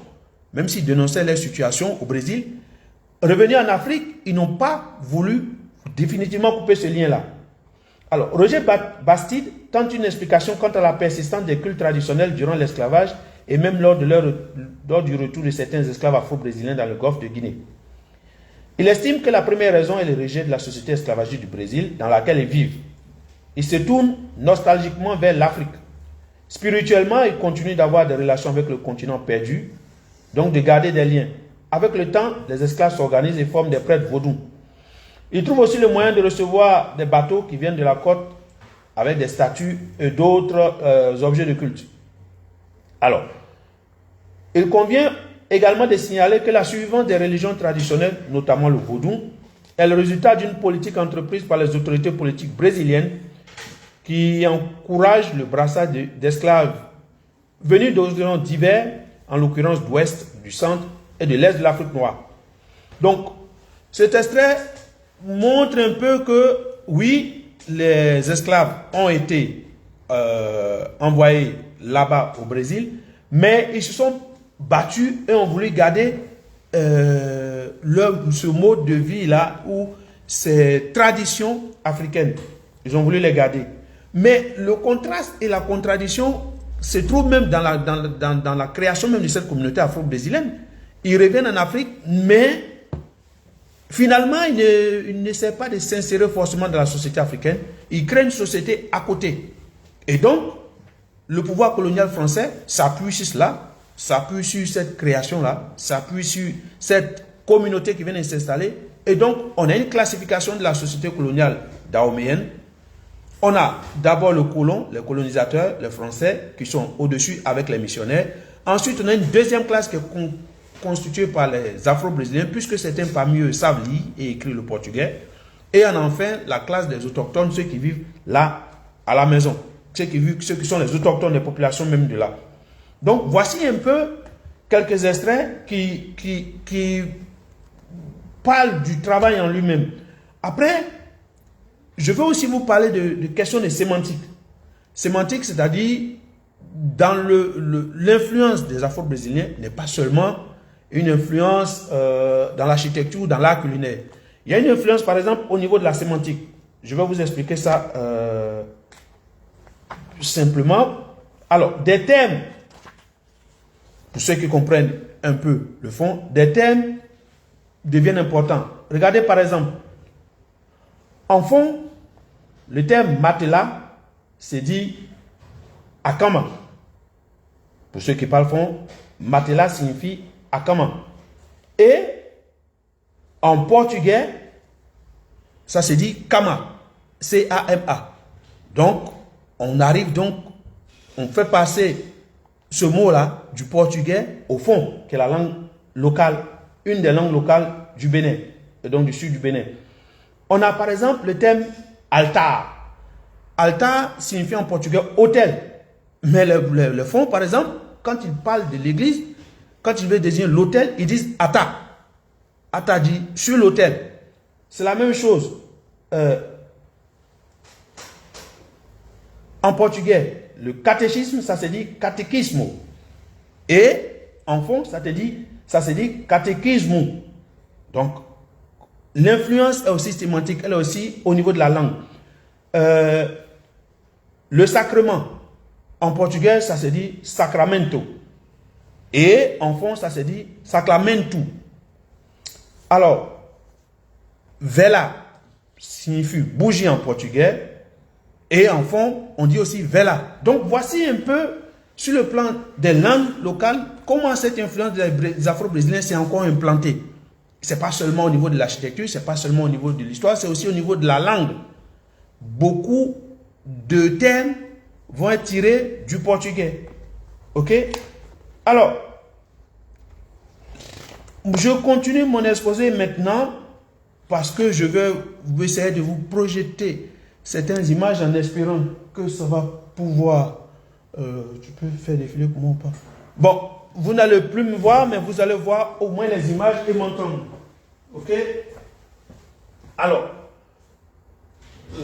Même s'ils dénonçaient les situations au Brésil, revenus en Afrique, ils n'ont pas voulu définitivement couper ce lien-là. Alors, Roger Bastide tente une explication quant à la persistance des cultes traditionnels durant l'esclavage et même lors du retour de certains esclaves afro-brésiliens dans le golfe de Guinée. Il estime que la première raison est le rejet de la société esclavagiste du Brésil dans laquelle ils vivent. Ils se tournent nostalgiquement vers l'Afrique. Spirituellement, ils continuent d'avoir des relations avec le continent perdu, donc de garder des liens. Avec le temps, les esclaves s'organisent et forment des prêtres vaudous. Ils trouvent aussi le moyen de recevoir des bateaux qui viennent de la côte avec des statues et d'autres objets de culte. Alors, il convient également de signaler que la suivante des religions traditionnelles, notamment le vaudou, est le résultat d'une politique entreprise par les autorités politiques brésiliennes qui encouragent le brassage d'esclaves venus d'horizons divers, en l'occurrence d'ouest, du centre et de l'est de l'Afrique noire. Donc, cet extrait montre un peu que, oui, les esclaves ont été envoyés là-bas au Brésil, mais ils se sont battus et ont voulu garder ce mode de vie-là ou ces traditions africaines. Ils ont voulu les garder. Mais le contraste et la contradiction se trouvent même dans la création même de cette communauté afro-brésilienne. Ils reviennent en Afrique, mais finalement, ils n'essaient pas de s'insérer forcément dans la société africaine. Ils créent une société à côté. Et donc, le pouvoir colonial français s'appuie sur cela, s'appuie sur cette création-là, s'appuie sur cette communauté qui vient de s'installer. Et donc, on a une classification de la société coloniale dahoméenne. On a d'abord le colon, les colonisateurs, les Français, qui sont au-dessus avec les missionnaires. Ensuite, on a une deuxième classe qui est constituée par les Afro-Brésiliens, puisque certains parmi eux savent lire et écrire le portugais. Et on a enfin la classe des autochtones, ceux qui vivent là, à la maison. Ceux qui sont les autochtones des populations même de là. Donc, voici un peu quelques extraits qui parlent du travail en lui-même. Après, je veux aussi vous parler de questions de sémantique. Sémantique, c'est-à-dire, dans l'influence des Afro-Brésiliens n'est pas seulement une influence dans l'architecture ou dans l'art culinaire. Il y a une influence, par exemple, au niveau de la sémantique. Je vais vous expliquer ça simplement. Alors, des thèmes, pour ceux qui comprennent un peu le fond, des thèmes deviennent importants. Regardez par exemple, en fond, le terme matelas, c'est dit akama. Pour ceux qui parlent fond, matelas signifie akama. Et en portugais, ça se dit kama. C-A-M-A. Donc, on arrive donc, on fait passer ce mot-là du portugais au fond, qui est la langue locale, une des langues locales du Bénin, et donc du sud du Bénin. On a par exemple le terme altar. Altar signifie en portugais hôtel. Mais le fond, par exemple, quand ils parlent de l'église, quand ils veulent désigner l'hôtel, ils disent ata. Ata dit sur l'hôtel. C'est la même chose. En portugais, le catéchisme, ça se dit catéchismo. Et en fond, ça se dit catéchismo. Donc, l'influence est aussi sémantique, elle est aussi au niveau de la langue. Le sacrement, en portugais, ça se dit sacramento. Et en fond, ça se dit sacramento. Alors, vela signifie bougie en portugais. Et en fond, on dit aussi vela. Donc, voici un peu, sur le plan des langues locales, comment cette influence des Afro-Brésiliens s'est encore implantée. Ce n'est pas seulement au niveau de l'architecture, ce n'est pas seulement au niveau de l'histoire, c'est aussi au niveau de la langue. Beaucoup de termes vont être tirés du portugais. Ok? Alors, je continue mon exposé maintenant parce que je vais essayer de vous projeter certaines images en espérant que ça va pouvoir... tu peux faire défiler pour moi ou pas? Bon, vous n'allez plus me voir, mais vous allez voir au moins les images et m'entendre. Ok? Alors,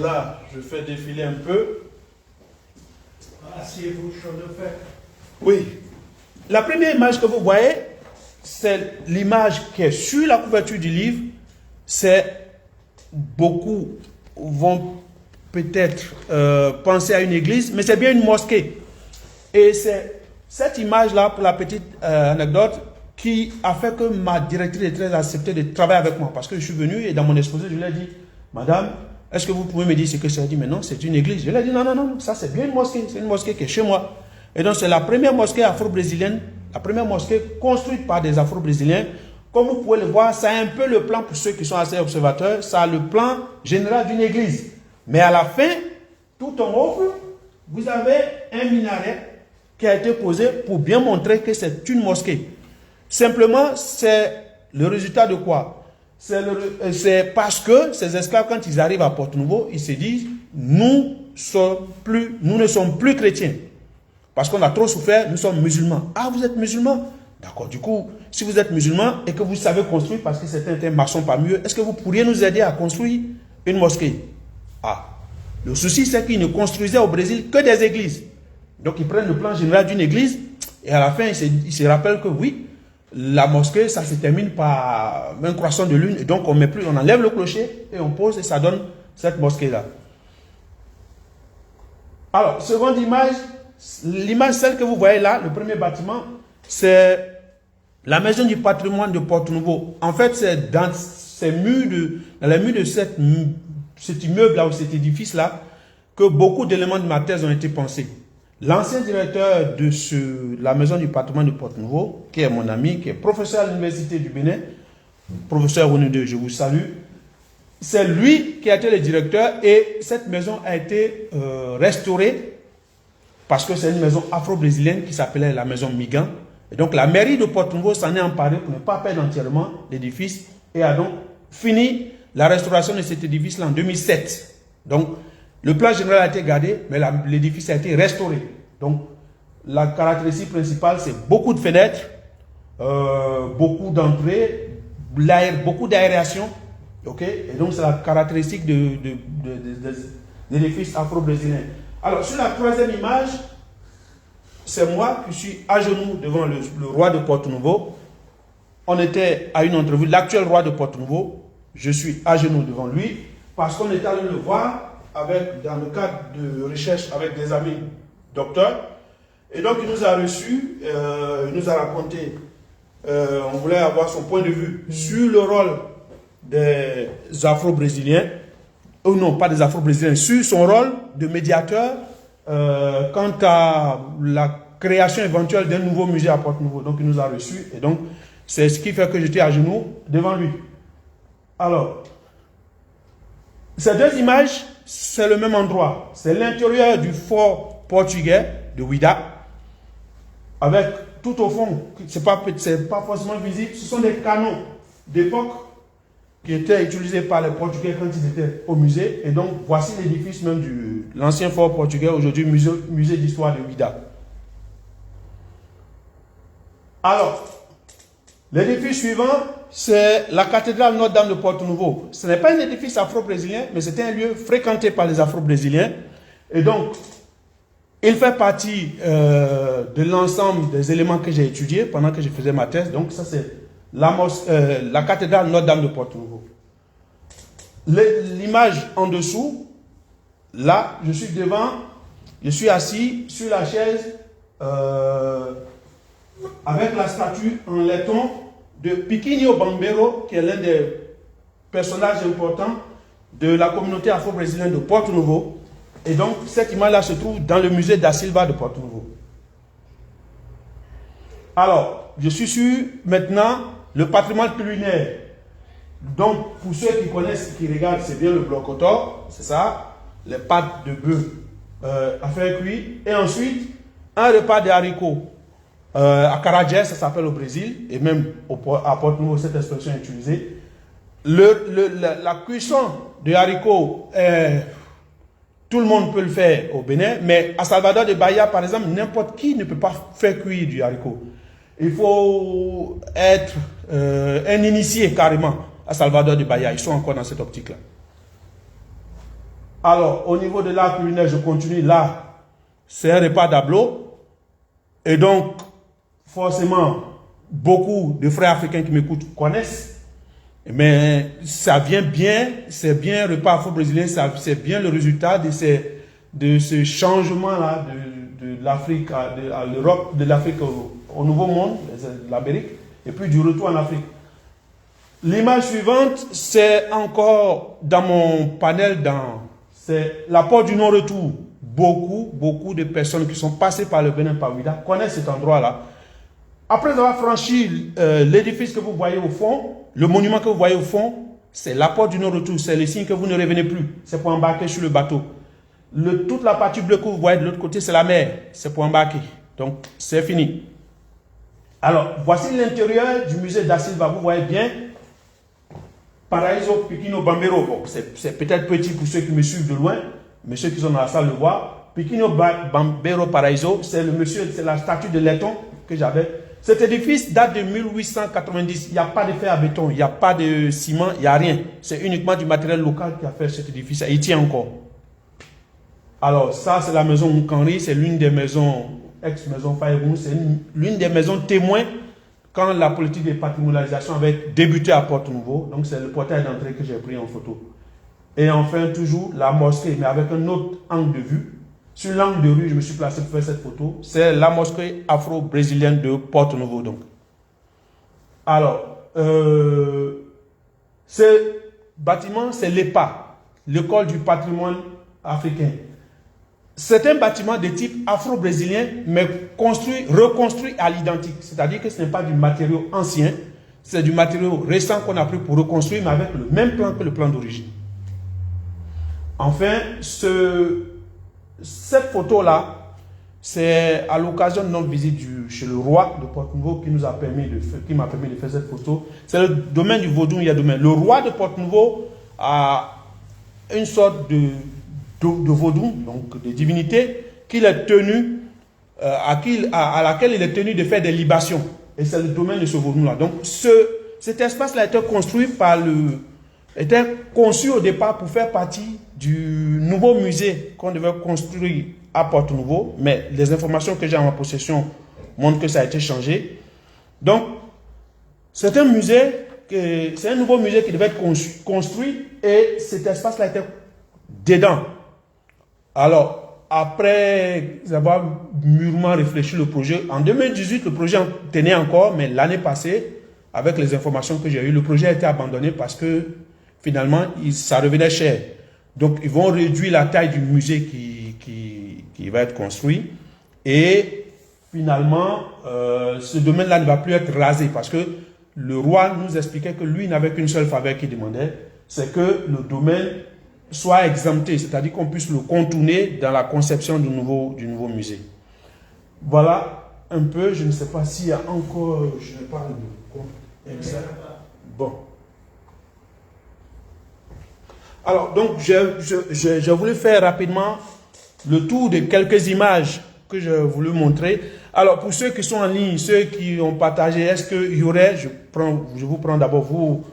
là, je fais défiler un peu. Asseyez-vous, chaud de fer. Oui. La première image que vous voyez, c'est l'image qui est sur la couverture du livre. C'est beaucoup vont peut-être penser à une église, mais c'est bien une mosquée. Et c'est cette image-là, pour la petite anecdote, qui a fait que ma directrice a accepté de travailler avec moi. Parce que je suis venu et dans mon exposé, je lui ai dit, Madame, est-ce que vous pouvez me dire ce que ça dit? Mais non, c'est une église. Je lui ai dit, non, non, non, ça c'est bien une mosquée. C'est une mosquée qui est chez moi. Et donc c'est la première mosquée afro-brésilienne, la première mosquée construite par des afro-brésiliens. Comme vous pouvez le voir, ça a un peu le plan, pour ceux qui sont assez observateurs, ça a le plan général d'une église. Mais à la fin, tout en haut, vous avez un minaret qui a été posé pour bien montrer que c'est une mosquée. Simplement, c'est le résultat de quoi? C'est parce que ces esclaves, quand ils arrivent à Porto-Novo, ils se disent, nous ne sommes plus chrétiens. Parce qu'on a trop souffert, nous sommes musulmans. Ah, vous êtes musulmans? D'accord, du coup, si vous êtes musulman et que vous savez construire, parce que certains étaient maçons pas mieux, est-ce que vous pourriez nous aider à construire une mosquée? Ah, le souci c'est qu'ils ne construisaient au Brésil que des églises. Donc ils prennent le plan général d'une église et à la fin ils se rappellent que oui, la mosquée ça se termine par un croissant de lune et donc on enlève le clocher et on pose et ça donne cette mosquée là. Alors, seconde image, l'image celle que vous voyez là, le premier bâtiment, c'est la maison du patrimoine de Porto-Novo. En fait, c'est dans les murs de cet immeuble-là ou cet édifice-là que beaucoup d'éléments de ma thèse ont été pensés. L'ancien directeur de la maison du patrimoine de Porto-Novo, qui est mon ami, qui est professeur à l'université du Bénin, professeur René, je vous salue, c'est lui qui a été le directeur et cette maison a été restaurée parce que c'est une maison afro-brésilienne qui s'appelait la maison Migan. Et donc la mairie de Porto-Novo s'en est emparée pour ne pas perdre entièrement l'édifice et a donc fini la restauration de cet édifice-là en 2007. Donc le plan général a été gardé, mais l'édifice a été restauré. Donc la caractéristique principale, c'est beaucoup de fenêtres, beaucoup d'entrées, beaucoup d'aération. Okay? Et donc, c'est la caractéristique des édifices afro-brésiliens. Alors, sur la troisième image, c'est moi qui suis à genoux devant le roi de Porto-Novo. On était à une entrevue, l'actuel roi de Porto-Novo, je suis à genoux devant lui, parce qu'on est allé le voir dans le cadre de recherche avec des amis docteurs. Et donc, il nous a reçus, il nous a raconté, on voulait avoir son point de vue sur le rôle des Afro-Brésiliens, ou non, pas des Afro-Brésiliens, sur son rôle de médiateur quant à la création éventuelle d'un nouveau musée à Porto-Novo. Donc, il nous a reçus, et donc, c'est ce qui fait que j'étais à genoux devant lui. Alors, ces deux images, c'est le même endroit. C'est l'intérieur du fort portugais de Ouidah, avec tout au fond, c'est pas forcément visible, ce sont des canons d'époque qui étaient utilisés par les Portugais quand ils étaient au musée. Et donc, voici l'édifice même de l'ancien fort portugais, aujourd'hui musée d'histoire de Ouidah. Alors, l'édifice suivant, c'est la cathédrale Notre-Dame de Porto-Novo. Ce n'est pas un édifice afro-brésilien, mais c'est un lieu fréquenté par les afro-brésiliens. Et donc, il fait partie de l'ensemble des éléments que j'ai étudiés pendant que je faisais ma thèse. Donc, ça, c'est la cathédrale Notre-Dame de Porto-Novo. L'image en dessous, là, je suis assis sur la chaise avec la statue en laiton de Piquinho Bambero, qui est l'un des personnages importants de la communauté afro-brésilienne de Porto-Novo. Et donc, cette image-là se trouve dans le musée da Silva de Porto-Novo. Alors, je suis sur maintenant le patrimoine culinaire. Donc, pour ceux qui connaissent, qui regardent, c'est bien le blocotor, c'est ça, les pâtes de bœuf à faire cuire. Et ensuite, un repas de haricots. À Carajé, ça s'appelle au Brésil, et même à Porto-Novo, cette expression est utilisée. La cuisson de haricots, tout le monde peut le faire au Bénin, mais à Salvador de Bahia, par exemple, n'importe qui ne peut pas faire cuire du haricot. Il faut être un initié carrément à Salvador de Bahia. Ils sont encore dans cette optique-là. Alors, au niveau de l'art culinaire, je continue. Là, c'est un repas d'ablo. Et donc, forcément, beaucoup de frères africains qui m'écoutent connaissent. Mais ça vient bien, c'est bien le repas afro-brésilien, c'est bien le résultat de ce changement-là de l'Afrique à l'Europe, de l'Afrique au Nouveau Monde, l'Amérique, et puis du retour en Afrique. L'image suivante, c'est encore dans mon panel, c'est l'apport du non-retour. Beaucoup de personnes qui sont passées par le Bénin, par Ouidah, connaissent cet endroit-là. Après avoir franchi l'édifice que vous voyez au fond, le monument que vous voyez au fond, c'est l'apport du non-retour. C'est le signe que vous ne revenez plus. C'est pour embarquer sur le bateau. Toute la partie bleue que vous voyez de l'autre côté, c'est la mer. C'est pour embarquer. Donc, c'est fini. Alors, voici l'intérieur du musée da Silva. Vous voyez bien. Paraíso Piquinho Bambero. Bon, c'est peut-être petit pour ceux qui me suivent de loin, mais ceux qui sont dans la salle le voient. Piquinho Bambero Paraíso, c'est la statue de laiton que j'avais. Cet édifice date de 1890. Il n'y a pas de fer à béton, il n'y a pas de ciment, il n'y a rien. C'est uniquement du matériel local qui a fait cet édifice. Et il tient encore. Alors, ça, c'est la maison Moukanri. C'est l'une des maisons, ex-maison Faïroun. C'est l'une des maisons témoins quand la politique de patrimonialisation avait débuté à Porto-Novo. Donc, c'est le portail d'entrée que j'ai pris en photo. Et enfin, toujours la mosquée, mais avec un autre angle de vue. Sur l'angle de rue, je me suis placé pour faire cette photo. C'est la mosquée afro-brésilienne de Porto-Novo. Donc. Alors, ce bâtiment, c'est l'EPA, l'école du patrimoine africain. C'est un bâtiment de type afro-brésilien, mais reconstruit à l'identique. C'est-à-dire que ce n'est pas du matériau ancien, c'est du matériau récent qu'on a pris pour reconstruire, mais avec le même plan que le plan d'origine. Enfin, cette photo-là, c'est à l'occasion de notre visite chez le roi de Porto-Novo qui m'a permis de faire cette photo. C'est le domaine du Vaudou Yadoumé. Le roi de Porto-Novo a une sorte de Vaudou, donc de divinité, qu'il est tenu, à laquelle il est tenu de faire des libations. et c'est le domaine de ce volume-là. Donc, cet espace-là était construit était conçu au départ pour faire partie du nouveau musée qu'on devait construire à Porto-Nouveau, mais les informations que j'ai en ma possession montrent que ça a été changé. Donc, c'est un musée, c'est un nouveau musée qui devait être construit et cet espace-là était dedans. Alors, après avoir mûrement réfléchi le projet, en 2018, le projet tenait encore, mais l'année passée, avec les informations que j'ai eues, le projet a été abandonné parce que finalement, ça revenait cher. Donc, ils vont réduire la taille du musée qui va être construit. Et finalement, ce domaine-là ne va plus être rasé parce que le roi nous expliquait que lui n'avait qu'une seule faveur qu'il demandait, c'est que le domaine soit exempté, c'est-à-dire qu'on puisse le contourner dans la conception du nouveau musée. Voilà un peu, je ne sais pas s'il y a encore, je n'ai pas le compte exact. Bon. Alors, donc, je voulais faire rapidement le tour de quelques images que je voulais montrer. Alors, pour ceux qui sont en ligne, ceux qui ont partagé, est-ce qu'il y aurait, je vous prends d'abord vous,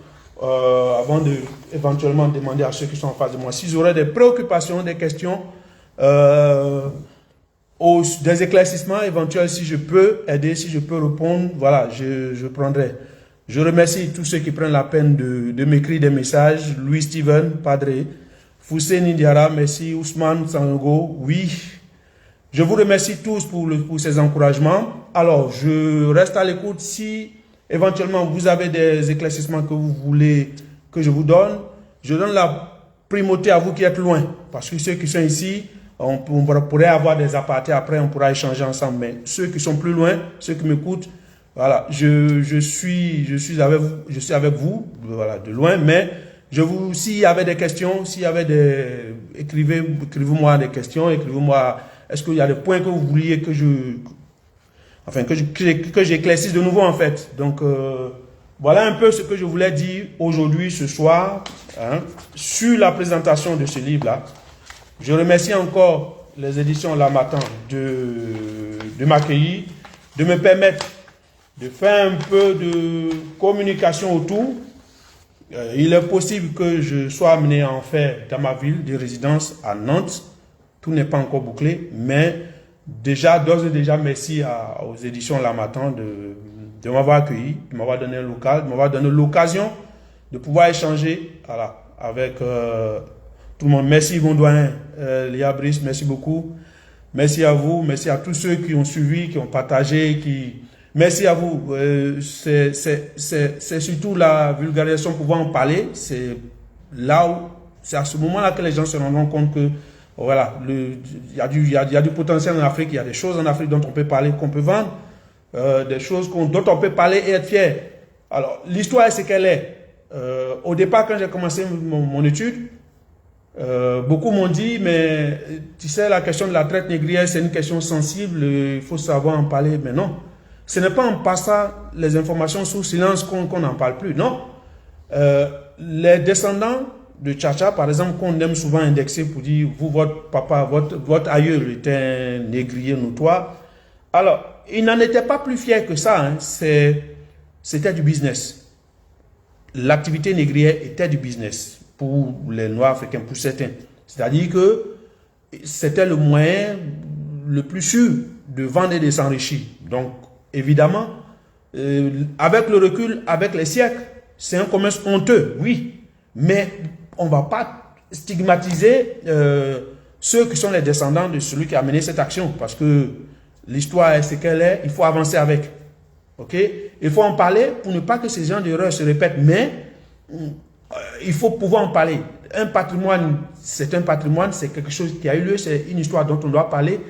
avant de éventuellement demander à ceux qui sont en face de moi, s'ils auraient des préoccupations, des questions, des éclaircissements éventuels, si je peux aider, si je peux répondre, voilà, je prendrai. Je remercie tous ceux qui prennent la peine de m'écrire des messages. Louis Steven, Padre, Foussé Nindiara, merci, Ousmane Sango, oui. Je vous remercie tous pour ces encouragements. Alors, je reste à l'écoute. Si éventuellement vous avez des éclaircissements que vous voulez que je vous donne, je donne la primauté à vous qui êtes loin. Parce que ceux qui sont ici, on pourrait avoir des apartés après, on pourra échanger ensemble. Mais ceux qui sont plus loin, ceux qui m'écoutent, voilà, je suis avec vous, voilà, de loin, mais s'il y avait des questions, écrivez-moi des questions, écrivez-moi, est-ce qu'il y a des points que vous vouliez que j'éclaircisse de nouveau, en fait. Donc, voilà un peu ce que je voulais dire aujourd'hui, ce soir, hein, sur la présentation de ce livre-là. Je remercie encore les éditions L'Harmattan de m'accueillir, de me permettre de faire un peu de communication autour. Il est possible que je sois amené à en faire dans ma ville de résidence à Nantes. Tout n'est pas encore bouclé, mais d'ores et déjà, merci aux éditions L'Harmattan de m'avoir accueilli, de m'avoir donné un local, de m'avoir donné l'occasion de pouvoir échanger, voilà, avec tout le monde. Merci Yvon Doyen, Léa Brice, merci beaucoup. Merci à vous, merci à tous ceux qui ont suivi, qui ont partagé, merci à vous. C'est surtout la vulgarisation, pouvoir en parler. C'est à ce moment-là que les gens se rendront compte que voilà, il y a du potentiel en Afrique, il y a des choses en Afrique dont on peut parler, qu'on peut vendre, des choses dont on peut parler et être fier. Alors, l'histoire, c'est qu'elle est. Au départ, quand j'ai commencé mon étude, beaucoup m'ont dit, mais tu sais, la question de la traite négrière, c'est une question sensible, il faut savoir en parler. Mais non, ce n'est pas en passant les informations sous silence qu'on n'en parle plus, non. Les descendants de Tchatcha, par exemple, qu'on aime souvent indexer pour dire, vous, votre papa, votre aïeul était un négrier notoire. Alors, il n'en était pas plus fier que ça, hein. C'était du business. L'activité négrière était du business pour les Noirs africains, pour certains. C'est-à-dire que c'était le moyen le plus sûr de vendre et de s'enrichir. Donc, évidemment, avec le recul, avec les siècles, c'est un commerce honteux, oui, mais on ne va pas stigmatiser ceux qui sont les descendants de celui qui a mené cette action, parce que l'histoire est ce qu'elle est, il faut avancer avec. Ok? Il faut en parler pour ne pas que ces gens d'erreur se répètent, mais il faut pouvoir en parler. Un patrimoine, c'est quelque chose qui a eu lieu, c'est une histoire dont on doit parler.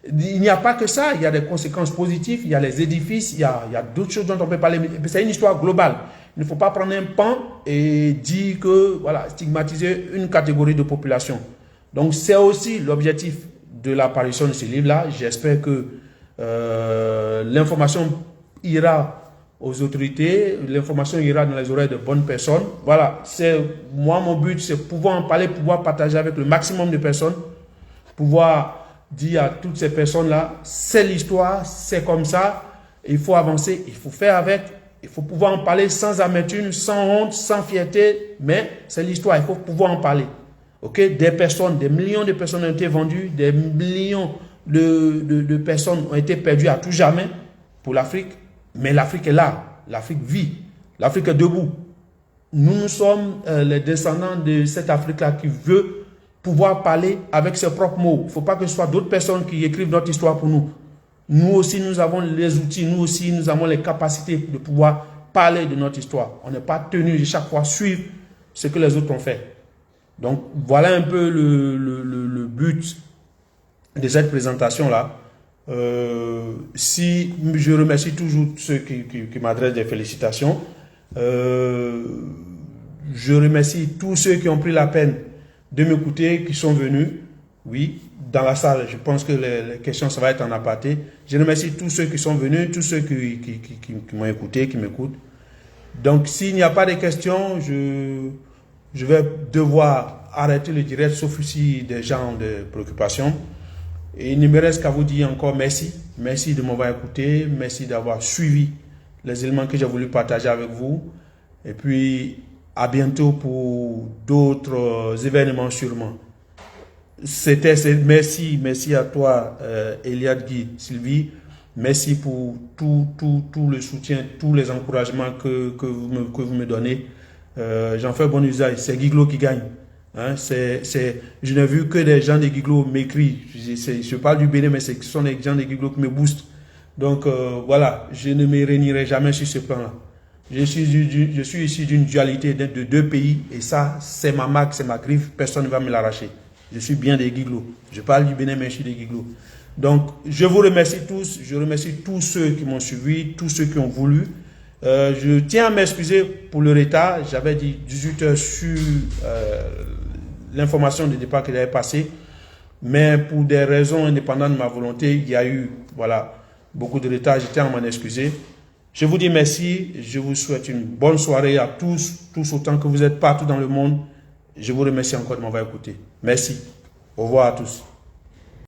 Il n'y a pas que ça, il y a des conséquences positives, il y a les édifices, il y a d'autres choses dont on peut parler, mais c'est une histoire globale. Il ne faut pas prendre un pan et dire que, voilà, stigmatiser une catégorie de population. Donc, c'est aussi l'objectif de l'apparition de ce livre-là. J'espère que l'information ira aux autorités, l'information ira dans les oreilles de bonnes personnes. Voilà, mon but, c'est pouvoir en parler, pouvoir partager avec le maximum de personnes, pouvoir dire à toutes ces personnes-là, c'est l'histoire, c'est comme ça, Il faut avancer, il faut faire avec, il faut pouvoir en parler sans amertume, sans honte, sans fierté, mais c'est l'histoire, il faut pouvoir en parler. Ok, des personnes, des millions de personnes ont été vendues, des millions de personnes ont été perdues à tout jamais pour l'Afrique, mais l'Afrique est là, l'Afrique vit, l'Afrique est debout. Nous sommes les descendants de cette Afrique-là qui veut pouvoir parler avec ses propres mots. Il ne faut pas que ce soit d'autres personnes qui écrivent notre histoire pour nous. Nous aussi, nous avons les outils, nous aussi, nous avons les capacités de pouvoir parler de notre histoire. On n'est pas tenu de chaque fois suivre ce que les autres ont fait. Donc, voilà un peu le but de cette présentation-là. Si je remercie toujours ceux qui m'adressent des félicitations. Je remercie tous ceux qui ont pris la peine de m'écouter, qui sont venus. Oui, dans la salle, je pense que les questions, ça va être en aparté. Je remercie tous ceux qui sont venus, tous ceux qui m'ont écouté, qui m'écoutent. Donc, s'il n'y a pas de questions, je vais devoir arrêter le direct, sauf si des gens ont des préoccupations. Et il ne me reste qu'à vous dire encore merci. Merci de m'avoir écouté. Merci d'avoir suivi les éléments que j'ai voulu partager avec vous. Et puis, à bientôt pour d'autres événements sûrement. Merci à toi, Eliade Guy, Sylvie. Merci pour tout le soutien, tous les encouragements que vous me donnez. J'en fais bon usage. C'est Guiglo qui gagne. Hein, je n'ai vu que des gens de Guiglo m'écrivent. Je parle du Bénin, mais ce sont des gens de Guiglo qui me boostent. Donc voilà, je ne me réunirai jamais sur ce plan-là. Je suis issu d'une dualité de deux pays et ça, c'est ma marque, c'est ma griffe, personne ne va me l'arracher. Je suis bien des Guiglo. Je parle du Bénin, mais je suis des Guiglo. Donc, je vous remercie tous. Je remercie tous ceux qui m'ont suivi, tous ceux qui ont voulu. Je tiens à m'excuser pour le retard. J'avais dit 18 heures sur l'information de départ que j'avais passée. Mais pour des raisons indépendantes de ma volonté, il y a eu beaucoup de retard. Je tiens à m'en excuser. Je vous dis merci. Je vous souhaite une bonne soirée à tous autant que vous êtes partout dans le monde. Je vous remercie encore de m'avoir écouté. Merci. Au revoir à tous.